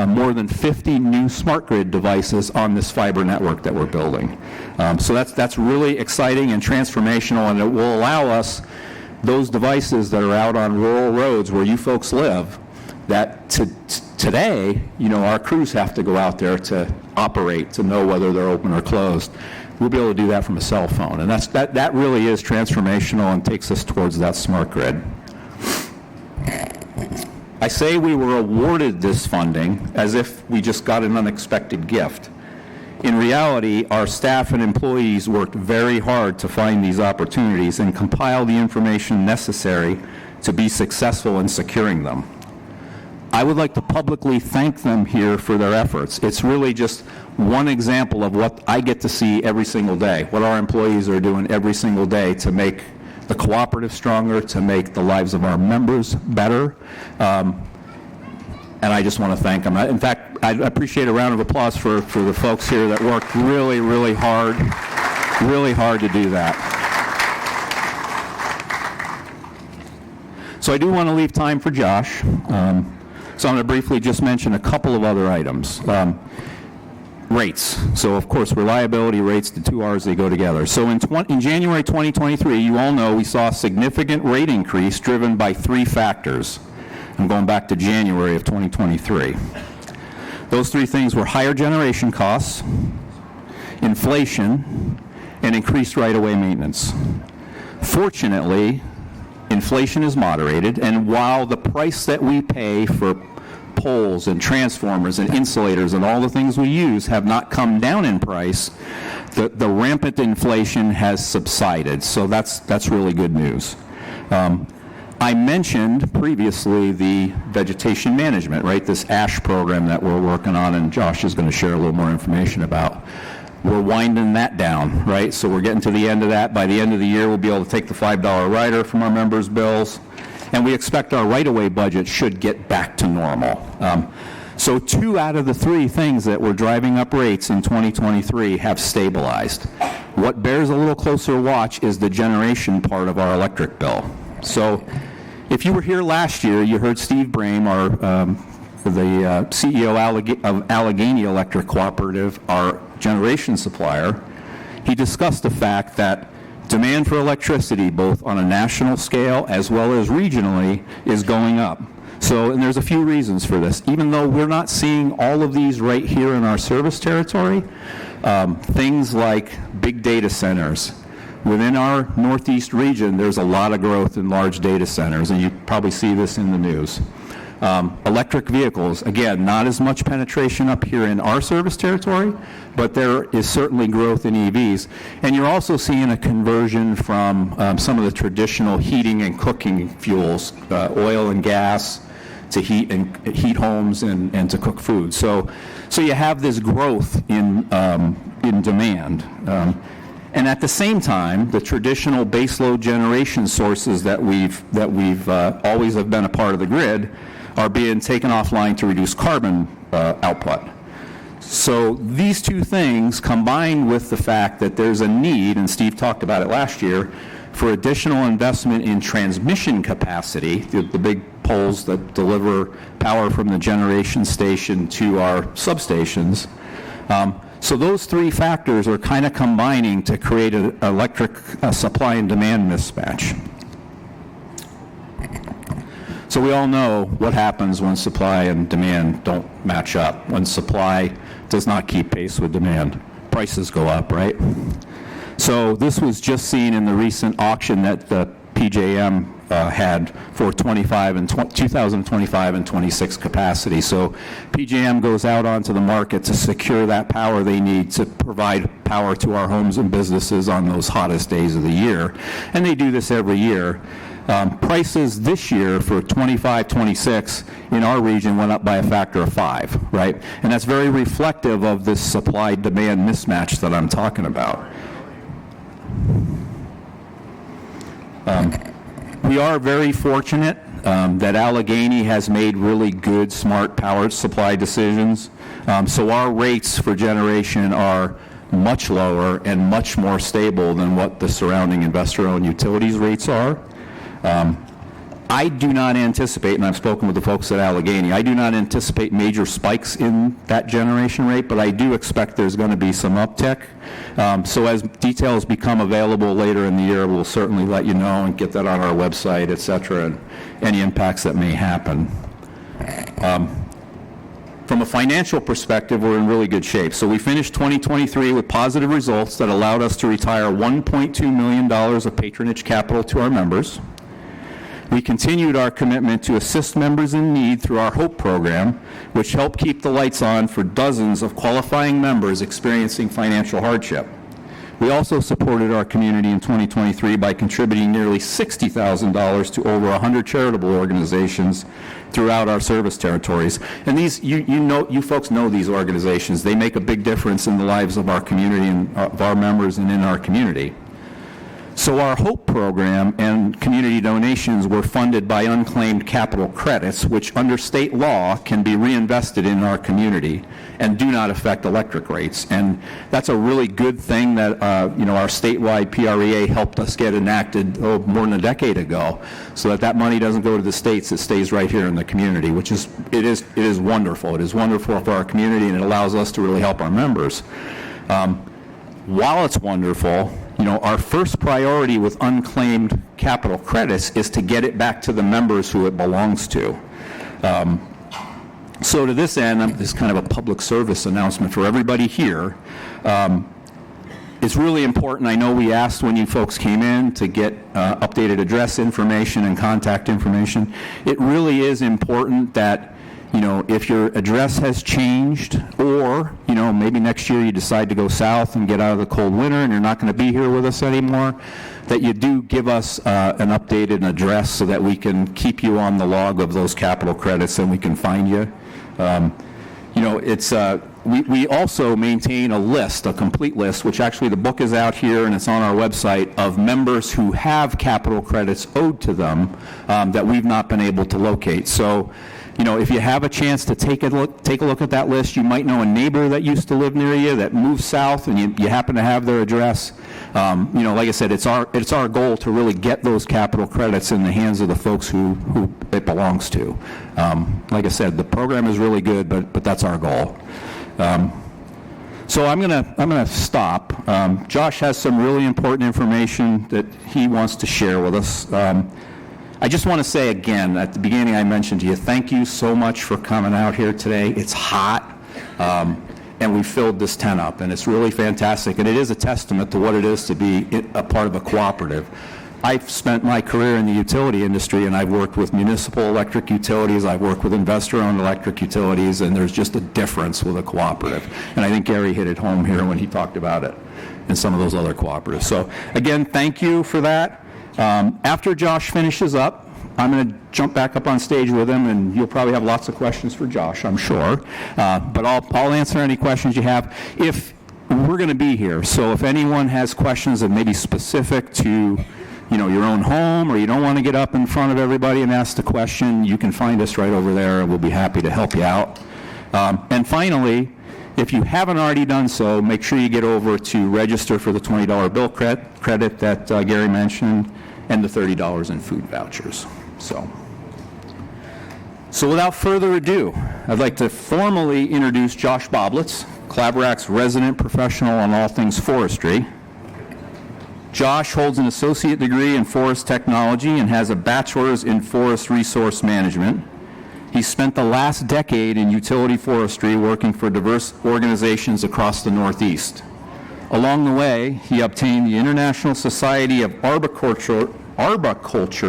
more than 50 new smart grid devices on this fiber network that we're building. So that's really exciting and transformational, and it will allow us, those devices that are out on rural roads where you folks live, that today, our crews have to go out there to operate, to know whether they're open or closed. We'll be able to do that from a cell phone, and that really is transformational and takes us towards that smart grid. I say we were awarded this funding as if we just got an unexpected gift. In reality, our staff and employees worked very hard to find these opportunities and compile the information necessary to be successful in securing them. I would like to publicly thank them here for their efforts. It's really just one example of what I get to see every single day, what our employees are doing every single day to make the cooperative stronger, to make the lives of our members better. And I just want to thank them. In fact, I appreciate a round of applause for the folks here that worked really, really hard to do that. So I do want to leave time for Josh. So I'm going to briefly just mention a couple of other items. Rates. So, of course, reliability, rates, the two R's, they go together. So in January 2023, you all know we saw a significant rate increase driven by three factors. I'm going back to January of 2023. Those three things were higher generation costs, inflation, and increased right-of-way maintenance. Fortunately, inflation is moderated, and while the price that we pay for poles and transformers and insulators and all the things we use have not come down in price, the rampant inflation has subsided. So that's really good news. I mentioned previously the vegetation management, right? This ASH program that we're working on, and Josh is going to share a little more information about. We're winding that down, right? So we're getting to the end of that. By the end of the year, we'll be able to take the $5 rider from our members' bills. And we expect our right-of-way budget should get back to normal. So 2 out of the 3 things that were driving up rates in 2023 have stabilized. What bears a little closer watch is the generation part of our electric bill. So if you were here last year, you heard Steve Brame, the CEO of Allegheny Electric Cooperative, our generation supplier. He discussed the fact that demand for electricity, both on a national scale as well as regionally, is going up. So, and there's a few reasons for this. Even though we're not seeing all of these right here in our service territory, things like big data centers. Within our Northeast region, there's a lot of growth in large data centers, and you probably see this in the news. Electric vehicles, again, not as much penetration up here in our service territory, but there is certainly growth in EVs. And you're also seeing a conversion from some of the traditional heating and cooking fuels, oil and gas, to heat homes and to cook food. So you have this growth in demand. And at the same time, the traditional baseload generation sources that we've always have been a part of the grid are being taken offline to reduce carbon output. So these two things, combined with the fact that there's a need, and Steve talked about it last year, for additional investment in transmission capacity, the big poles that deliver power from the generation station to our substations. So those three factors are kind of combining to create an electric supply and demand mismatch. So we all know what happens when supply and demand don't match up, when supply does not keep pace with demand. Prices go up, right? So this was just seen in the recent auction that the PJM had for 2025 and 26 capacity. So PJM goes out onto the market to secure that power they need to provide power to our homes and businesses on those hottest days of the year. And they do this every year. Prices this year for 25-26 in our region went up by a factor of 5, right? And that's very reflective of this supply-demand mismatch that I'm talking about. We are very fortunate that Allegheny has made really good, smart power supply decisions. So our rates for generation are much lower and much more stable than what the surrounding investor-owned utilities rates are. I do not anticipate, and I've spoken with the folks at Allegheny, I do not anticipate major spikes in that generation rate, but I do expect there's going to be some uptick. So as details become available later in the year, we'll certainly let you know and get that on our website, et cetera, and any impacts that may happen. From a financial perspective, we're in really good shape. So we finished 2023 with positive results that allowed us to retire $1.2 million of patronage capital to our members. We continued our commitment to assist members in need through our HOPE program, which helped keep the lights on for dozens of qualifying members experiencing financial hardship. We also supported our community in 2023 by contributing nearly $60,000 to over 100 charitable organizations throughout our service territories. And these, you folks know these organizations. They make a big difference in the lives of our community and of our members and in our community. So our HOPE program and community donations were funded by unclaimed capital credits, which under state law can be reinvested in our community and do not affect electric rates. And that's a really good thing that our statewide PREA helped us get enacted more than a decade ago, so that money doesn't go to the states, it stays right here in the community, which is wonderful. It is wonderful for our community, and it allows us to really help our members. While it's wonderful, our first priority with unclaimed capital credits is to get it back to the members who it belongs to. So to this end, this is kind of a public service announcement for everybody here. It's really important. I know we asked when you folks came in to get updated address information and contact information. It really is important that if your address has changed, or, maybe next year you decide to go south and get out of the cold winter and you're not going to be here with us anymore, that you do give us an updated address so that we can keep you on the log of those capital credits and we can find you. We also maintain a list, a complete list, which actually the book is out here and it's on our website, of members who have capital credits owed to them that we've not been able to locate. So, if you have a chance to take a look at that list, you might know a neighbor that used to live near you that moved south, and you happen to have their address. Like I said, it's our goal to really get those capital credits in the hands of the folks who it belongs to. Like I said, the program is really good, but that's our goal. So I'm gonna stop. Josh has some really important information that he wants to share with us. I just want to say again, at the beginning I mentioned to you, thank you so much for coming out here today. It's hot, and we filled this tent up, and it's really fantastic, and it is a testament to what it is to be a part of a cooperative. I've spent my career in the utility industry, and I've worked with municipal electric utilities, I've worked with investor-owned electric utilities, and there's just a difference with a cooperative. And I think Gary hit it home here when he talked about it and some of those other cooperatives. So again, thank you for that. After Josh finishes up, I'm going to jump back up on stage with him, and you'll probably have lots of questions for Josh, I'm sure. But I'll answer any questions you have. If we're going to be here, so if anyone has questions that may be specific to your own home, or you don't want to get up in front of everybody and ask the question, you can find us right over there, and we'll be happy to help you out. And finally, if you haven't already done so, make sure you get over to register for the $20 bill credit that Gary mentioned, and the $30 in food vouchers. So without further ado, I'd like to formally introduce Josh Boblitz, Claverack's resident professional on all things forestry. Josh holds an associate degree in forest technology and has a bachelor's in forest resource management. He spent the last decade in utility forestry working for diverse organizations across the Northeast. Along the way, he obtained the International Society of Arboriculture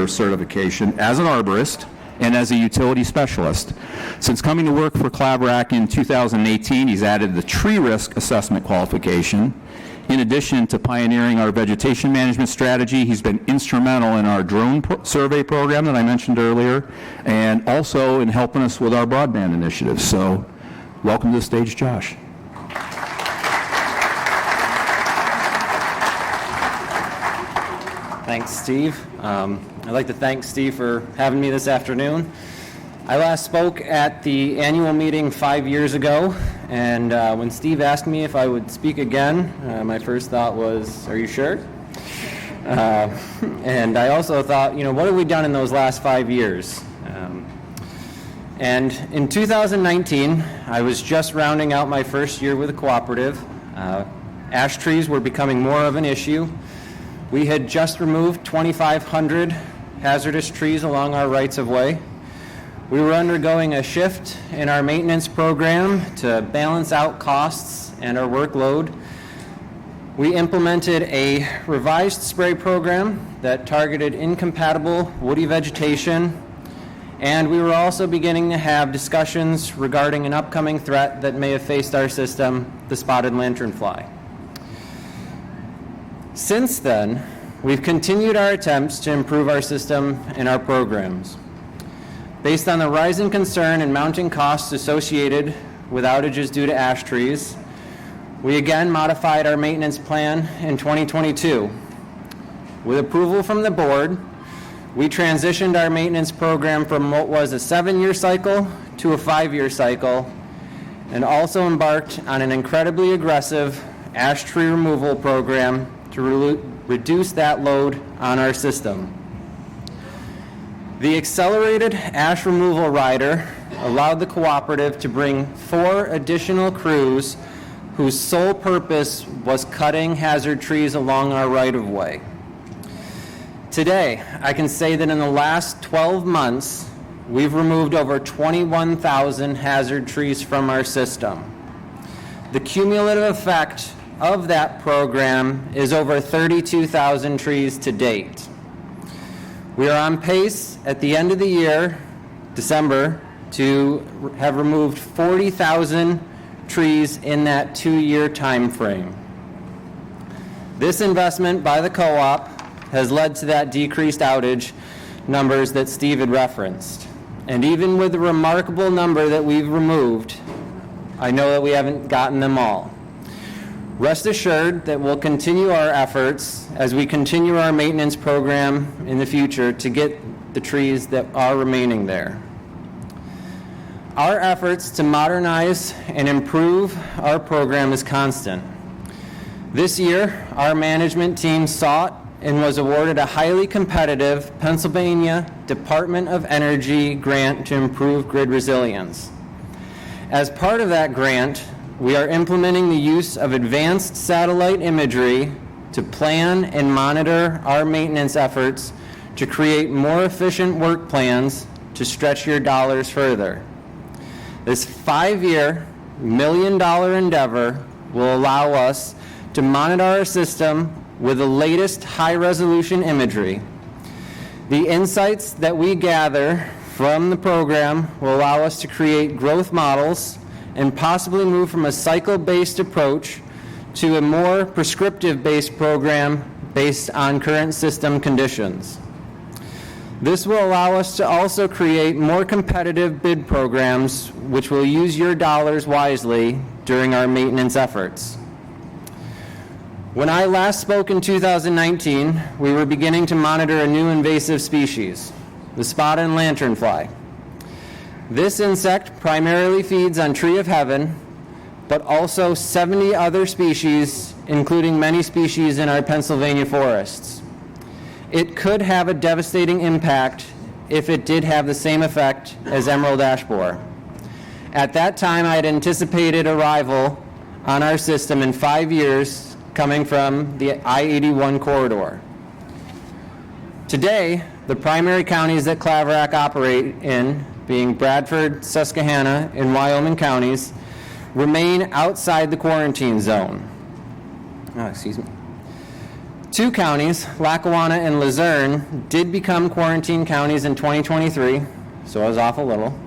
certification as an arborist and as a utility specialist. Since coming to work for Claverack in 2018, he's added the tree risk assessment qualification. In addition to pioneering our vegetation management strategy, he's been instrumental in our drone survey program that I mentioned earlier, and also in helping us with our broadband initiative. So, welcome to the stage, Josh. Thanks, Steve. I'd like to thank Steve for having me this afternoon. I last spoke at the annual meeting 5 years ago, and when Steve asked me if I would speak again, my first thought was, are you sure? And I also thought, what have we done in those last 5 years? And in 2019, I was just rounding out my first year with a cooperative. Ash trees were becoming more of an issue. We had just removed 2,500 hazardous trees along our rights-of-way. We were undergoing a shift in our maintenance program to balance out costs and our workload. We implemented a revised spray program that targeted incompatible woody vegetation, and we were also beginning to have discussions regarding an upcoming threat that may have faced our system, the spotted lanternfly. Since then, we've continued our attempts to improve our system and our programs. Based on the rising concern and mounting costs associated with outages due to ash trees, we again modified our maintenance plan in 2022. With approval from the board, we transitioned our maintenance program from what was a 7-year cycle to a 5-year cycle, and also embarked on an incredibly aggressive ash tree removal program to reduce that load on our system. The accelerated ash removal rider allowed the cooperative to bring 4 additional crews whose sole purpose was cutting hazard trees along our right-of-way. Today, I can say that in the last 12 months, we've removed over 21,000 hazard trees from our system. The cumulative effect of that program is over 32,000 trees to date. We are on pace at the end of the year, December, to have removed 40,000 trees in that 2-year time frame. This investment by the co-op has led to that decreased outage numbers that Steve had referenced. And even with the remarkable number that we've removed, I know that we haven't gotten them all. Rest assured that we'll continue our efforts as we continue our maintenance program in the future to get the trees that are remaining there. Our efforts to modernize and improve our program is constant. This year, our management team sought and was awarded a highly competitive Pennsylvania Department of Energy grant to improve grid resilience. As part of that grant, we are implementing the use of advanced satellite imagery to plan and monitor our maintenance efforts to create more efficient work plans to stretch your dollars further. This 5-year, $1 million endeavor will allow us to monitor our system with the latest high-resolution imagery. The insights that we gather from the program will allow us to create growth models and possibly move from a cycle-based approach to a more prescriptive-based program based on current system conditions. This will allow us to also create more competitive bid programs which will use your dollars wisely during our maintenance efforts. When I last spoke in 2019, we were beginning to monitor a new invasive species, the spotted lanternfly. This insect primarily feeds on tree of heaven, but also 70 other species, including many species in our Pennsylvania forests. It could have a devastating impact if it did have the same effect as emerald ash borer. At that time, I had anticipated arrival on our system in 5 years, coming from the I-81 corridor. Today, the primary counties that Claverack operate in, being Bradford, Susquehanna, and Wyoming counties, remain outside the quarantine zone. Two counties, Lackawanna and Luzerne, did become quarantine counties in 2023, so I was off a little.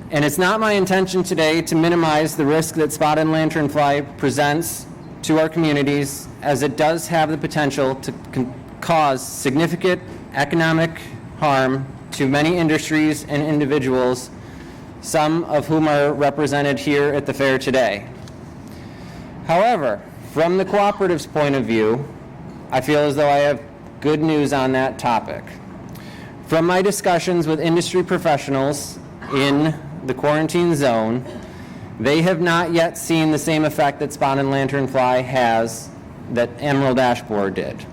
And it's not my intention today to minimize the risk that spotted lanternfly presents to our communities, as it does have the potential to cause significant economic harm to many industries and individuals, some of whom are represented here at the fair today. However, from the cooperative's point of view, I feel as though I have good news on that topic. From my discussions with industry professionals in the quarantine zone, they have not yet seen the same effect that spotted lanternfly has that emerald ash borer did.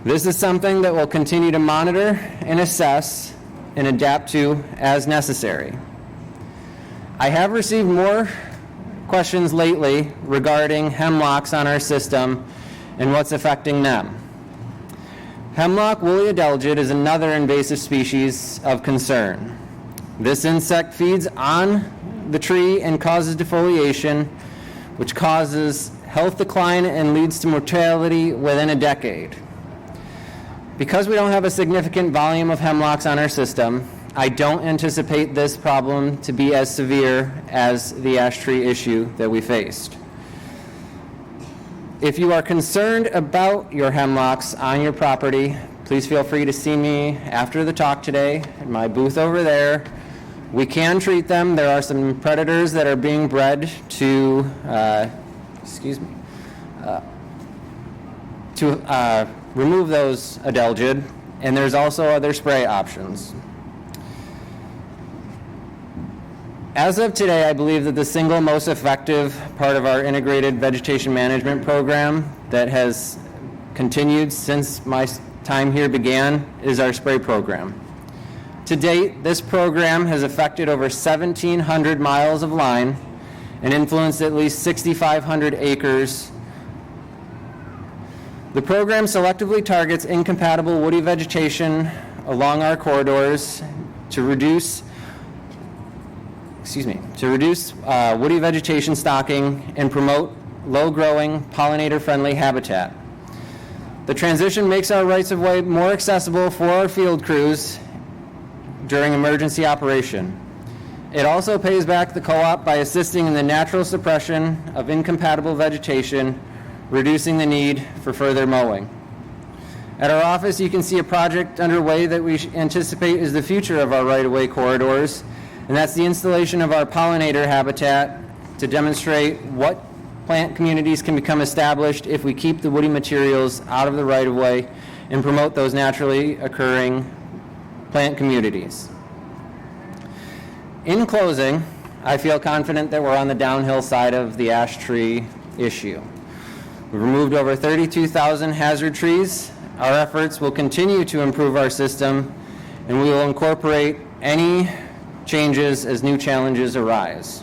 This is something that we'll continue to monitor and assess and adapt to as necessary. I have received more questions lately regarding hemlocks on our system and what's affecting them. Hemlock woolly adelgid is another invasive species of concern. This insect feeds on the tree and causes defoliation, which causes health decline and leads to mortality within a decade. Because we don't have a significant volume of hemlocks on our system, I don't anticipate this problem to be as severe as the ash tree issue that we faced. If you are concerned about your hemlocks on your property, please feel free to see me after the talk today at my booth over there. We can treat them. There are some predators that are being bred to, remove those adelgid, and there's also other spray options. As of today, I believe that the single most effective part of our integrated vegetation management program that has continued since my time here began is our spray program. To date, this program has affected over 1,700 miles of line and influenced at least 6,500 acres. The program selectively targets incompatible woody vegetation along our corridors to reduce woody vegetation stocking and promote low-growing, pollinator-friendly habitat. The transition makes our rights-of-way more accessible for our field crews during emergency operation. It also pays back the co-op by assisting in the natural suppression of incompatible vegetation, reducing the need for further mowing. At our office, you can see a project underway that we anticipate is the future of our right-of-way corridors, and that's the installation of our pollinator habitat to demonstrate what plant communities can become established if we keep the woody materials out of the right-of-way and promote those naturally occurring plant communities. In closing, I feel confident that we're on the downhill side of the ash tree issue. We've removed over 32,000 hazard trees. Our efforts will continue to improve our system, and we will incorporate any changes as new challenges arise.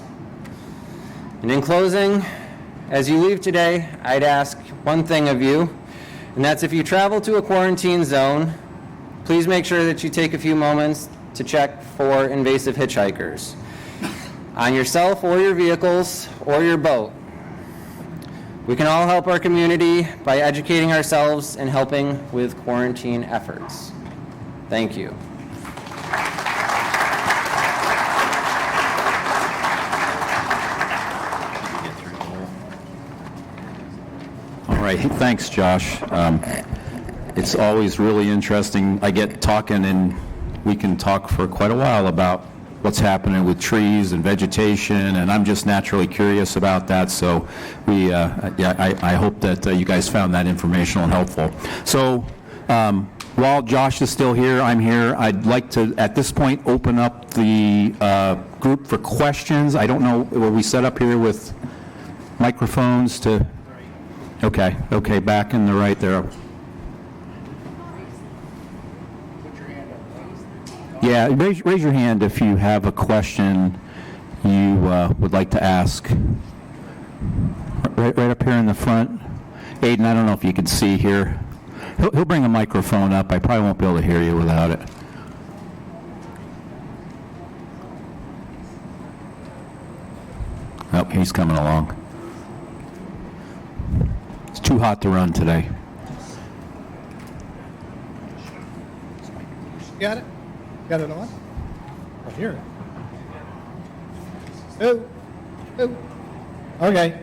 And in closing, as you leave today, I'd ask one thing of you, and that's if you travel to a quarantine zone, please make sure that you take a few moments to check for invasive hitchhikers on yourself or your vehicles or your boat. We can all help our community by educating ourselves and helping with quarantine efforts. Thank you. All right, thanks, Josh. It's always really interesting. I get talking, and we can talk for quite a while about what's happening with trees and vegetation, and I'm just naturally curious about that. So I hope that you guys found that informational and helpful. So while Josh is still here, I'm here. I'd like to, at this point, open up the group for questions. I don't know, were we set up here with microphones to? Okay, back in the right there. Yeah, raise your hand if you have a question you would like to ask. right up here in the front. Aiden, I don't know if you can see here. He'll bring a microphone up. I probably won't be able to hear you without it. Oh, he's coming along. It's too hot to run today. Got it? Got it on? I hear it. Oh, oh. Okay.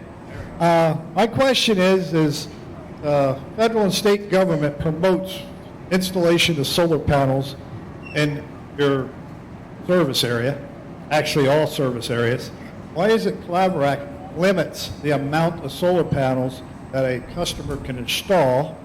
My question is federal and state government promotes installation of solar panels in your service area, actually all service areas. Why is it Claverack limits the amount of solar panels that a customer can install?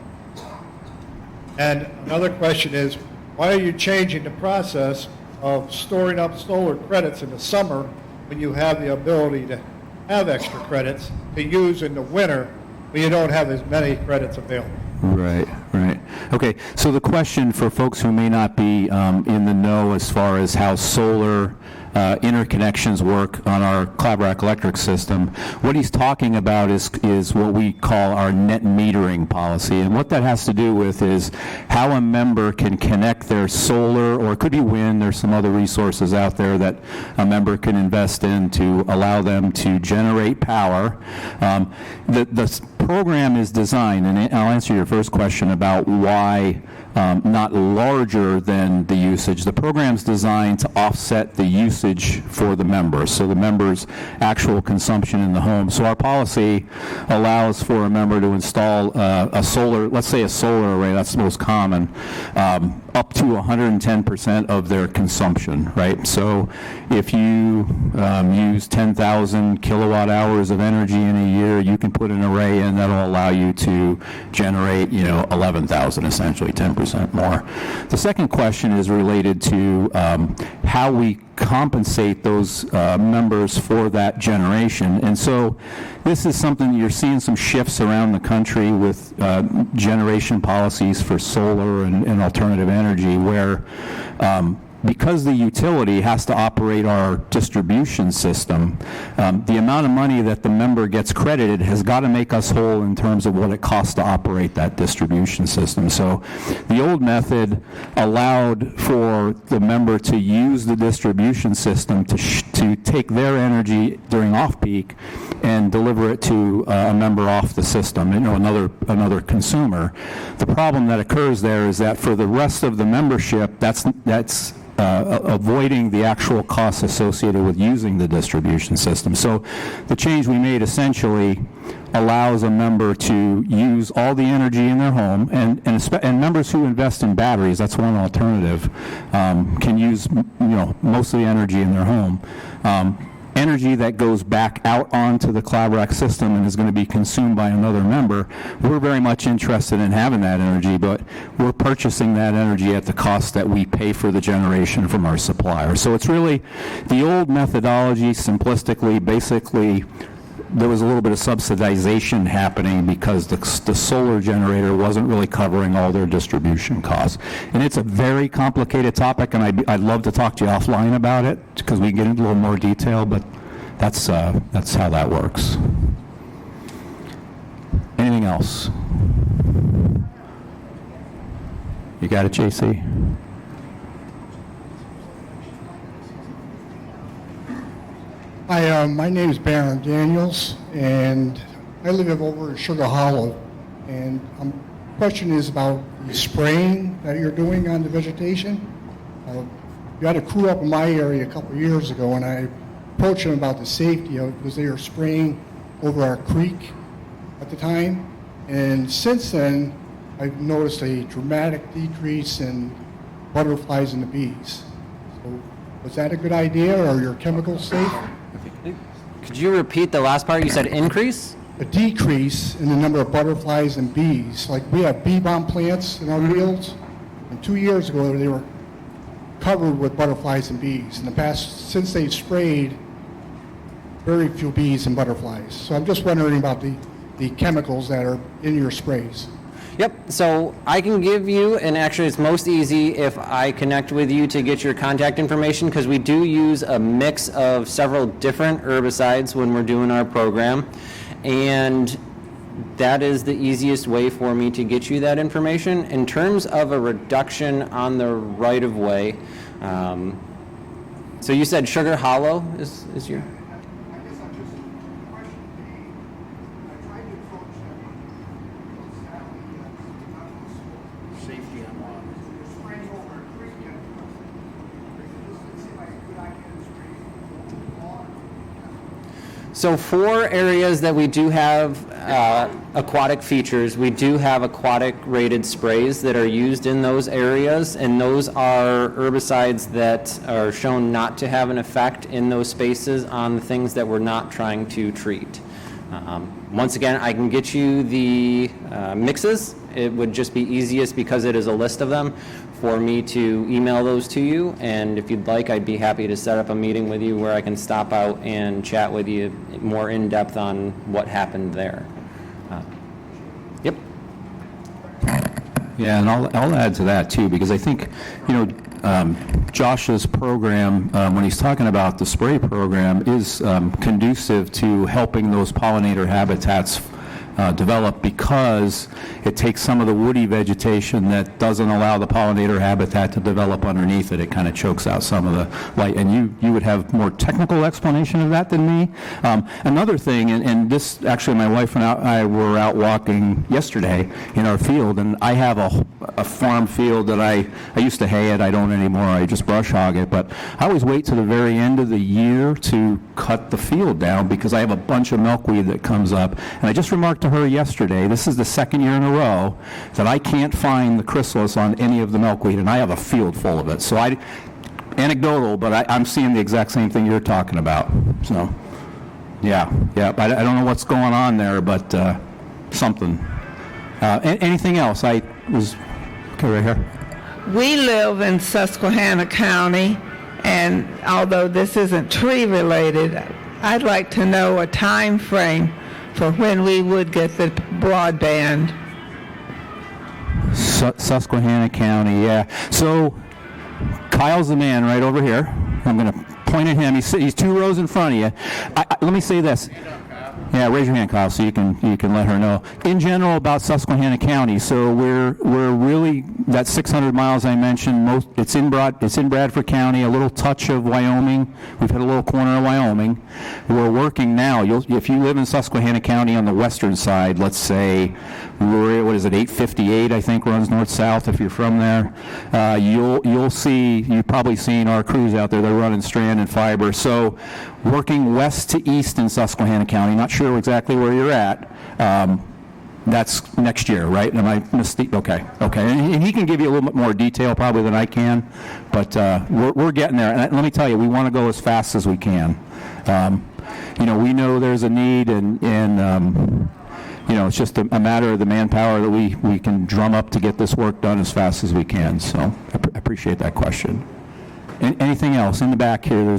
And another question is, why are you changing the process of storing up solar credits in the summer when you have the ability to have extra credits to use in the winter when you don't have as many credits available? Right, right. Okay, so the question for folks who may not be in the know as far as how solar interconnections work on our Claverack electric system, what he's talking about is what we call our net metering policy. And what that has to do with is how a member can connect their solar, or it could be wind, there's some other resources out there that a member can invest in to allow them to generate power. The program is designed, and I'll answer your first question about why not larger than the usage. The program's designed to offset the usage for the member, so the member's actual consumption in the home. So our policy allows for a member to install a solar, let's say a solar array, that's the most common, up to 110% of their consumption, right? So if you use 10,000 kilowatt hours of energy in a year, you can put an array in that'll allow you to generate, 11,000 essentially, 10% more. The second question is related to how we compensate those members for that generation. And so this is something you're seeing some shifts around the country with generation policies for solar and alternative energy where because the utility has to operate our distribution system, the amount of money that the member gets credited has got to make us whole in terms of what it costs to operate that distribution system. So the old method allowed for the member to use the distribution system to take their energy during off-peak and deliver it to a member off the system, another consumer. The problem that occurs there is that for the rest of the membership, that's avoiding the actual costs associated with using the distribution system. So the change we made essentially allows a member to use all the energy in their home, and members who invest in batteries, that's one alternative, can use most of the energy in their home. Energy that goes back out onto the Claverack system and is going to be consumed by another member. We're very much interested in having that energy, but we're purchasing that energy at the cost that we pay for the generation from our supplier. So it's really the old methodology, simplistically, basically, there was a little bit of subsidization happening because the solar generator wasn't really covering all their distribution costs. And it's a very complicated topic, and I'd love to talk to you offline about it because we can get into a little more detail, but that's how that works. Anything else? You got it, JC? Hi, my name is Baron Daniels, and I live over in Sugar Hollow. And the question is about the spraying that you're doing on the vegetation. You had a crew up in my area a couple of years ago, and I approached them about the safety of it because they were spraying over our creek at the time. And since then, I've noticed a dramatic decrease in butterflies and the bees. So was that a good idea, or are your chemicals safe? Could you repeat the last part? You said increase? A decrease in the number of butterflies and bees. Like we have bee balm plants in our fields, and 2 years ago they were covered with butterflies and bees. In the past, since they sprayed, very few bees and butterflies. So I'm just wondering about the chemicals that are in your sprays. Yep, so I can give you, and actually it's most easy if I connect with you to get your contact information, because we do use a mix of several different herbicides when we're doing our program. And that is the easiest way for me to get you that information. In terms of a reduction on the right-of-way, so you said Sugar Hollow is your? So 4 areas that we do have aquatic features, we do have aquatic rated sprays that are used in those areas, and those are herbicides that are shown not to have an effect in those spaces on the things that we're not trying to treat. Once again, I can get you the mixes. It would just be easiest, because it is a list of them, for me to email those to you, and if you'd like, I'd be happy to set up a meeting with you where I can stop out and chat with you more in depth on what happened there. Yep. Yeah, and I'll add to that too, because I think, Josh's program, when he's talking about the spray program, is conducive to helping those pollinator habitats develop, because it takes some of the woody vegetation that doesn't allow the pollinator habitat to develop underneath it. It kind of chokes out some of the light. And you would have more technical explanation of that than me. Another thing, and this, actually my wife and I were out walking yesterday in our field, and I have a farm field that I used to hay it. I don't anymore. I just brush hog it. But I always wait to the very end of the year to cut the field down, because I have a bunch of milkweed that comes up. And I just remarked to her yesterday, this is the second year in a row that I can't find the chrysalis on any of the milkweed, and I have a field full of it. So anecdotal, but I'm seeing the exact same thing you're talking about. So, yeah. I don't know what's going on there, but something. Anything else? Okay, right here. We live in Susquehanna County, and although this isn't tree related, I'd like to know a time frame for when we would get the broadband. Susquehanna County, yeah. So Kyle's the man right over here. I'm going to point at him. He's 2 rows in front of you. Let me say this. Yeah, raise your hand, Kyle, so you can let her know. In general, about Susquehanna County, so we're really, that 600 miles I mentioned, it's in Bradford County, a little touch of Wyoming. We've hit a little corner of Wyoming. We're working now. If you live in Susquehanna County on the western side, let's say, what is it, 858, I think, runs north-south. If you're from there, you've probably seen our crews out there. They're running strand and fiber. So working west to east in Susquehanna County, not sure exactly where you're at. That's next year, right? Am I mistaken? Okay. And he can give you a little bit more detail probably than I can, but we're getting there. And let me tell you, we want to go as fast as we can. We know there's a need, and it's just a matter of the manpower that we can drum up to get this work done as fast as we can. So I appreciate that question. Anything else? In the back here,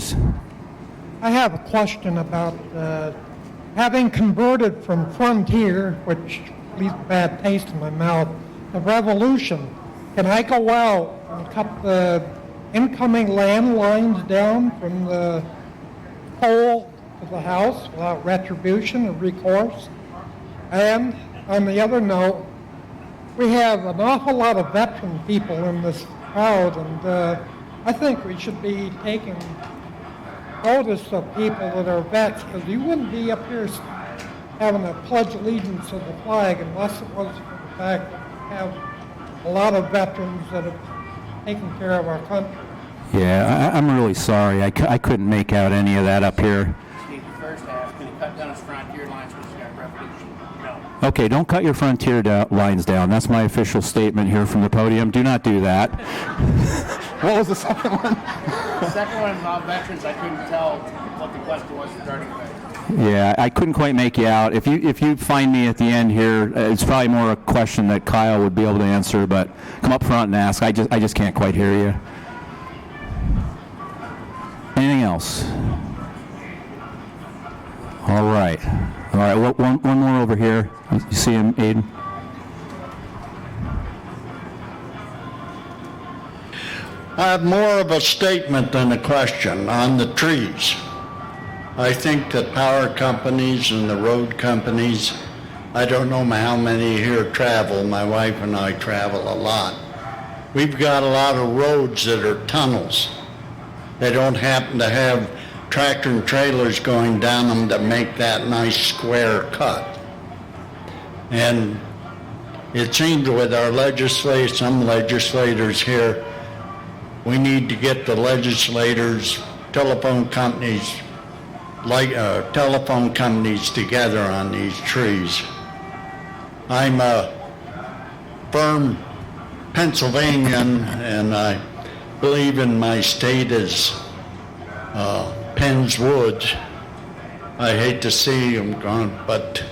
I have a question about having converted from Frontier, which leaves a bad taste in my mouth, to Revolution. Can I go out and cut the incoming land lines down from the pole to the house without retribution or recourse? And on the other note, we have an awful lot of veteran people in this crowd, and I think we should be taking notice of people that are vets, because you wouldn't be up here having a pledge allegiance to the flag unless it was for the fact that we have a lot of veterans that have taken care of our country. Yeah, I'm really sorry. I couldn't make out any of that up here. Steve, the first half, can you cut down his frontier lines because you got revolution? No. Okay, don't cut your frontier lines down. That's my official statement here from the podium. Do not do that. What was the second one? The second one involved veterans. I couldn't tell what the question was regarding veterans. Yeah, I couldn't quite make you out. If you find me at the end here, it's probably more a question that Kyle would be able to answer, but come up front and ask. I just can't quite hear you. Anything else? All right. One more over here. You see him, Aiden? I have more of a statement than a question on the trees. I think the power companies and the road companies, I don't know how many here travel. My wife and I travel a lot. We've got a lot of roads that are tunnels. They don't happen to have tractor and trailers going down them to make that nice square cut. And it seems with our some legislators here, we need to get the legislators, telephone companies together on these trees. I'm a firm Pennsylvanian, and I believe in my state as Penn's Woods. I hate to see them gone, but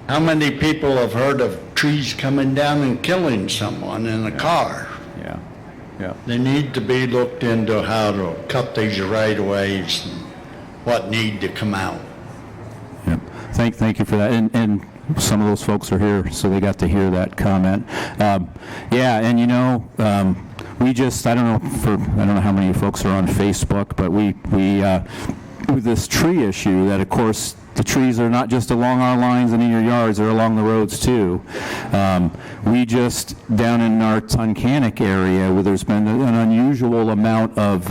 how many people have heard of trees coming down and killing someone in a car? Yeah, yeah. They need to be looked into how to cut these right-of-ways and what need to come out. Yeah. Thank you for that. And some of those folks are here, so they got to hear that comment. Yeah, and we just, I don't know how many folks are on Facebook, but we with this tree issue that, of course, the trees are not just along our lines and in your yards, they're along the roads too. We just, down in our Tunkhannock area, where there's been an unusual amount of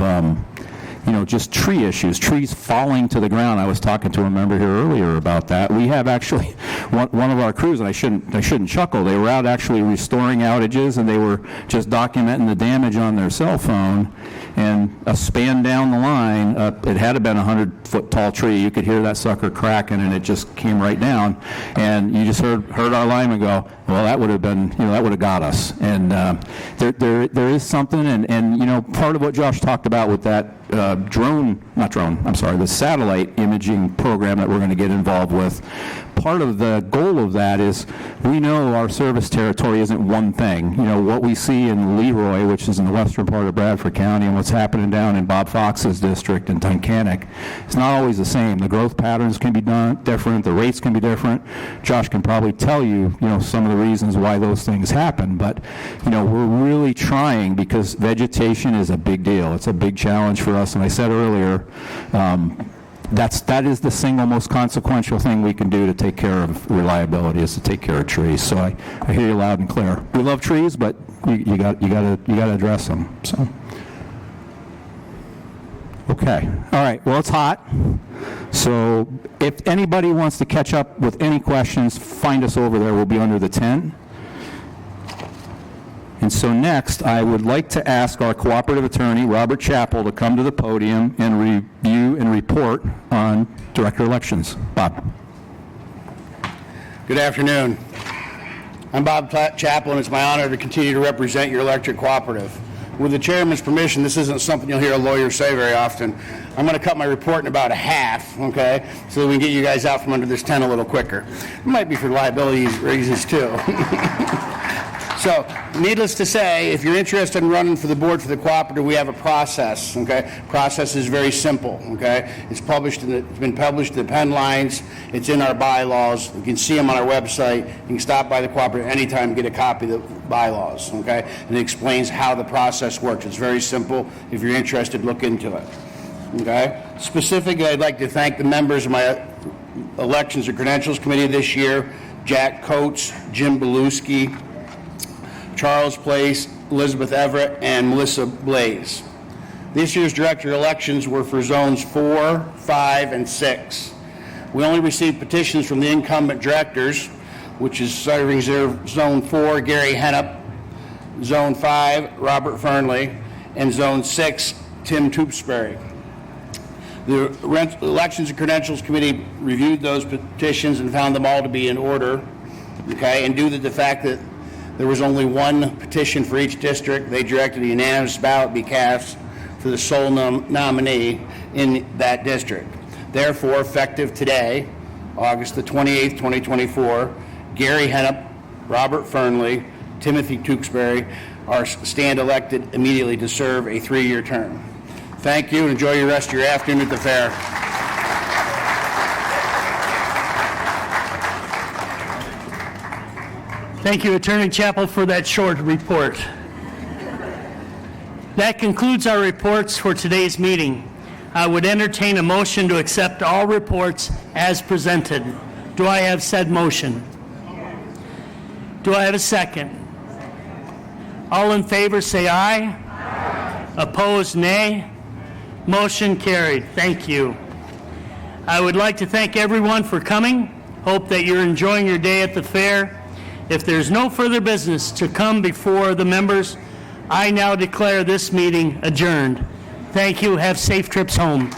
just tree issues, trees falling to the ground. I was talking to a member here earlier about that. We have actually one of our crews, and I shouldn't chuckle, they were out actually restoring outages, and they were just documenting the damage on their cell phone, and a span down the line, it had been a 100-foot tall tree. You could hear that sucker cracking, and it just came right down, and you just heard our lineman go, well, that would have been, that would have got us. And there is something, and part of what Josh talked about with that the satellite imaging program that we're going to get involved with, part of the goal of that is we know our service territory isn't one thing. What we see in Leroy, which is in the western part of Bradford County, and what's happening down in Bob Fox's district in Tunkhannock, it's not always the same. The growth patterns can be different, the rates can be different. Josh can probably tell you, some of the reasons why those things happen, but, we're really trying, because vegetation is a big deal. It's a big challenge for us, and I said earlier, that is the single most consequential thing we can do to take care of reliability, is to take care of trees. So I hear you loud and clear. We love trees, but you got to address them. So okay, all right. Well, it's hot. So if anybody wants to catch up with any questions, find us over there. We'll be under the tent. And so next, I would like to ask our cooperative attorney, Robert Chappell, to come to the podium and review and report on director elections. Bob. Good afternoon. I'm Bob Chappell, and it's my honor to continue to represent your electric cooperative. With the chairman's permission, this isn't something you'll hear a lawyer say very often. I'm going to cut my report in about a half, okay, so that we can get you guys out from under this tent a little quicker. It might be for liability reasons, too. So, needless to say, if you're interested in running for the board for the cooperative, we have a process, okay? Process is very simple, okay? It's been published in the Penn Lines. It's in our bylaws. You can see them on our website. You can stop by the cooperative anytime and get a copy of the bylaws, okay? And it explains how the process works. It's very simple. If you're interested, look into it, okay? Specifically, I'd like to thank the members of my Elections and Credentials Committee this year, Jack Coates, Jim Beluski, Charles Place, Elizabeth Everett, and Melissa Blaze. This year's director elections were for zones 4, 5, and 6. We only received petitions from the incumbent directors, which is serving zone 4, Gary Hennep, zone 5, Robert Fernley, and zone 6, Tim Tewksbury. The Elections and Credentials Committee reviewed those petitions and found them all to be in order, okay, and due to the fact that there was only one petition for each district, they directed a unanimous ballot be cast for the sole nominee in that district. Therefore, effective today, August the 28th, 2024, Gary Hennep, Robert Fernley, Timothy Tewksbury are stand elected immediately to serve a 3-year term. Thank you, and enjoy your rest of your afternoon at the fair. Thank you, Attorney Chappell, for that short report. That concludes our reports for today's meeting. I would entertain a motion to accept all reports as presented. Do I have said motion? Do I have a second? All in favor, say aye. Opposed, nay. Motion carried. Thank you. I would like to thank everyone for coming. Hope that you're enjoying your day at the fair. If there's no further business to come before the members, I now declare this meeting adjourned. Thank you. Have safe trips home.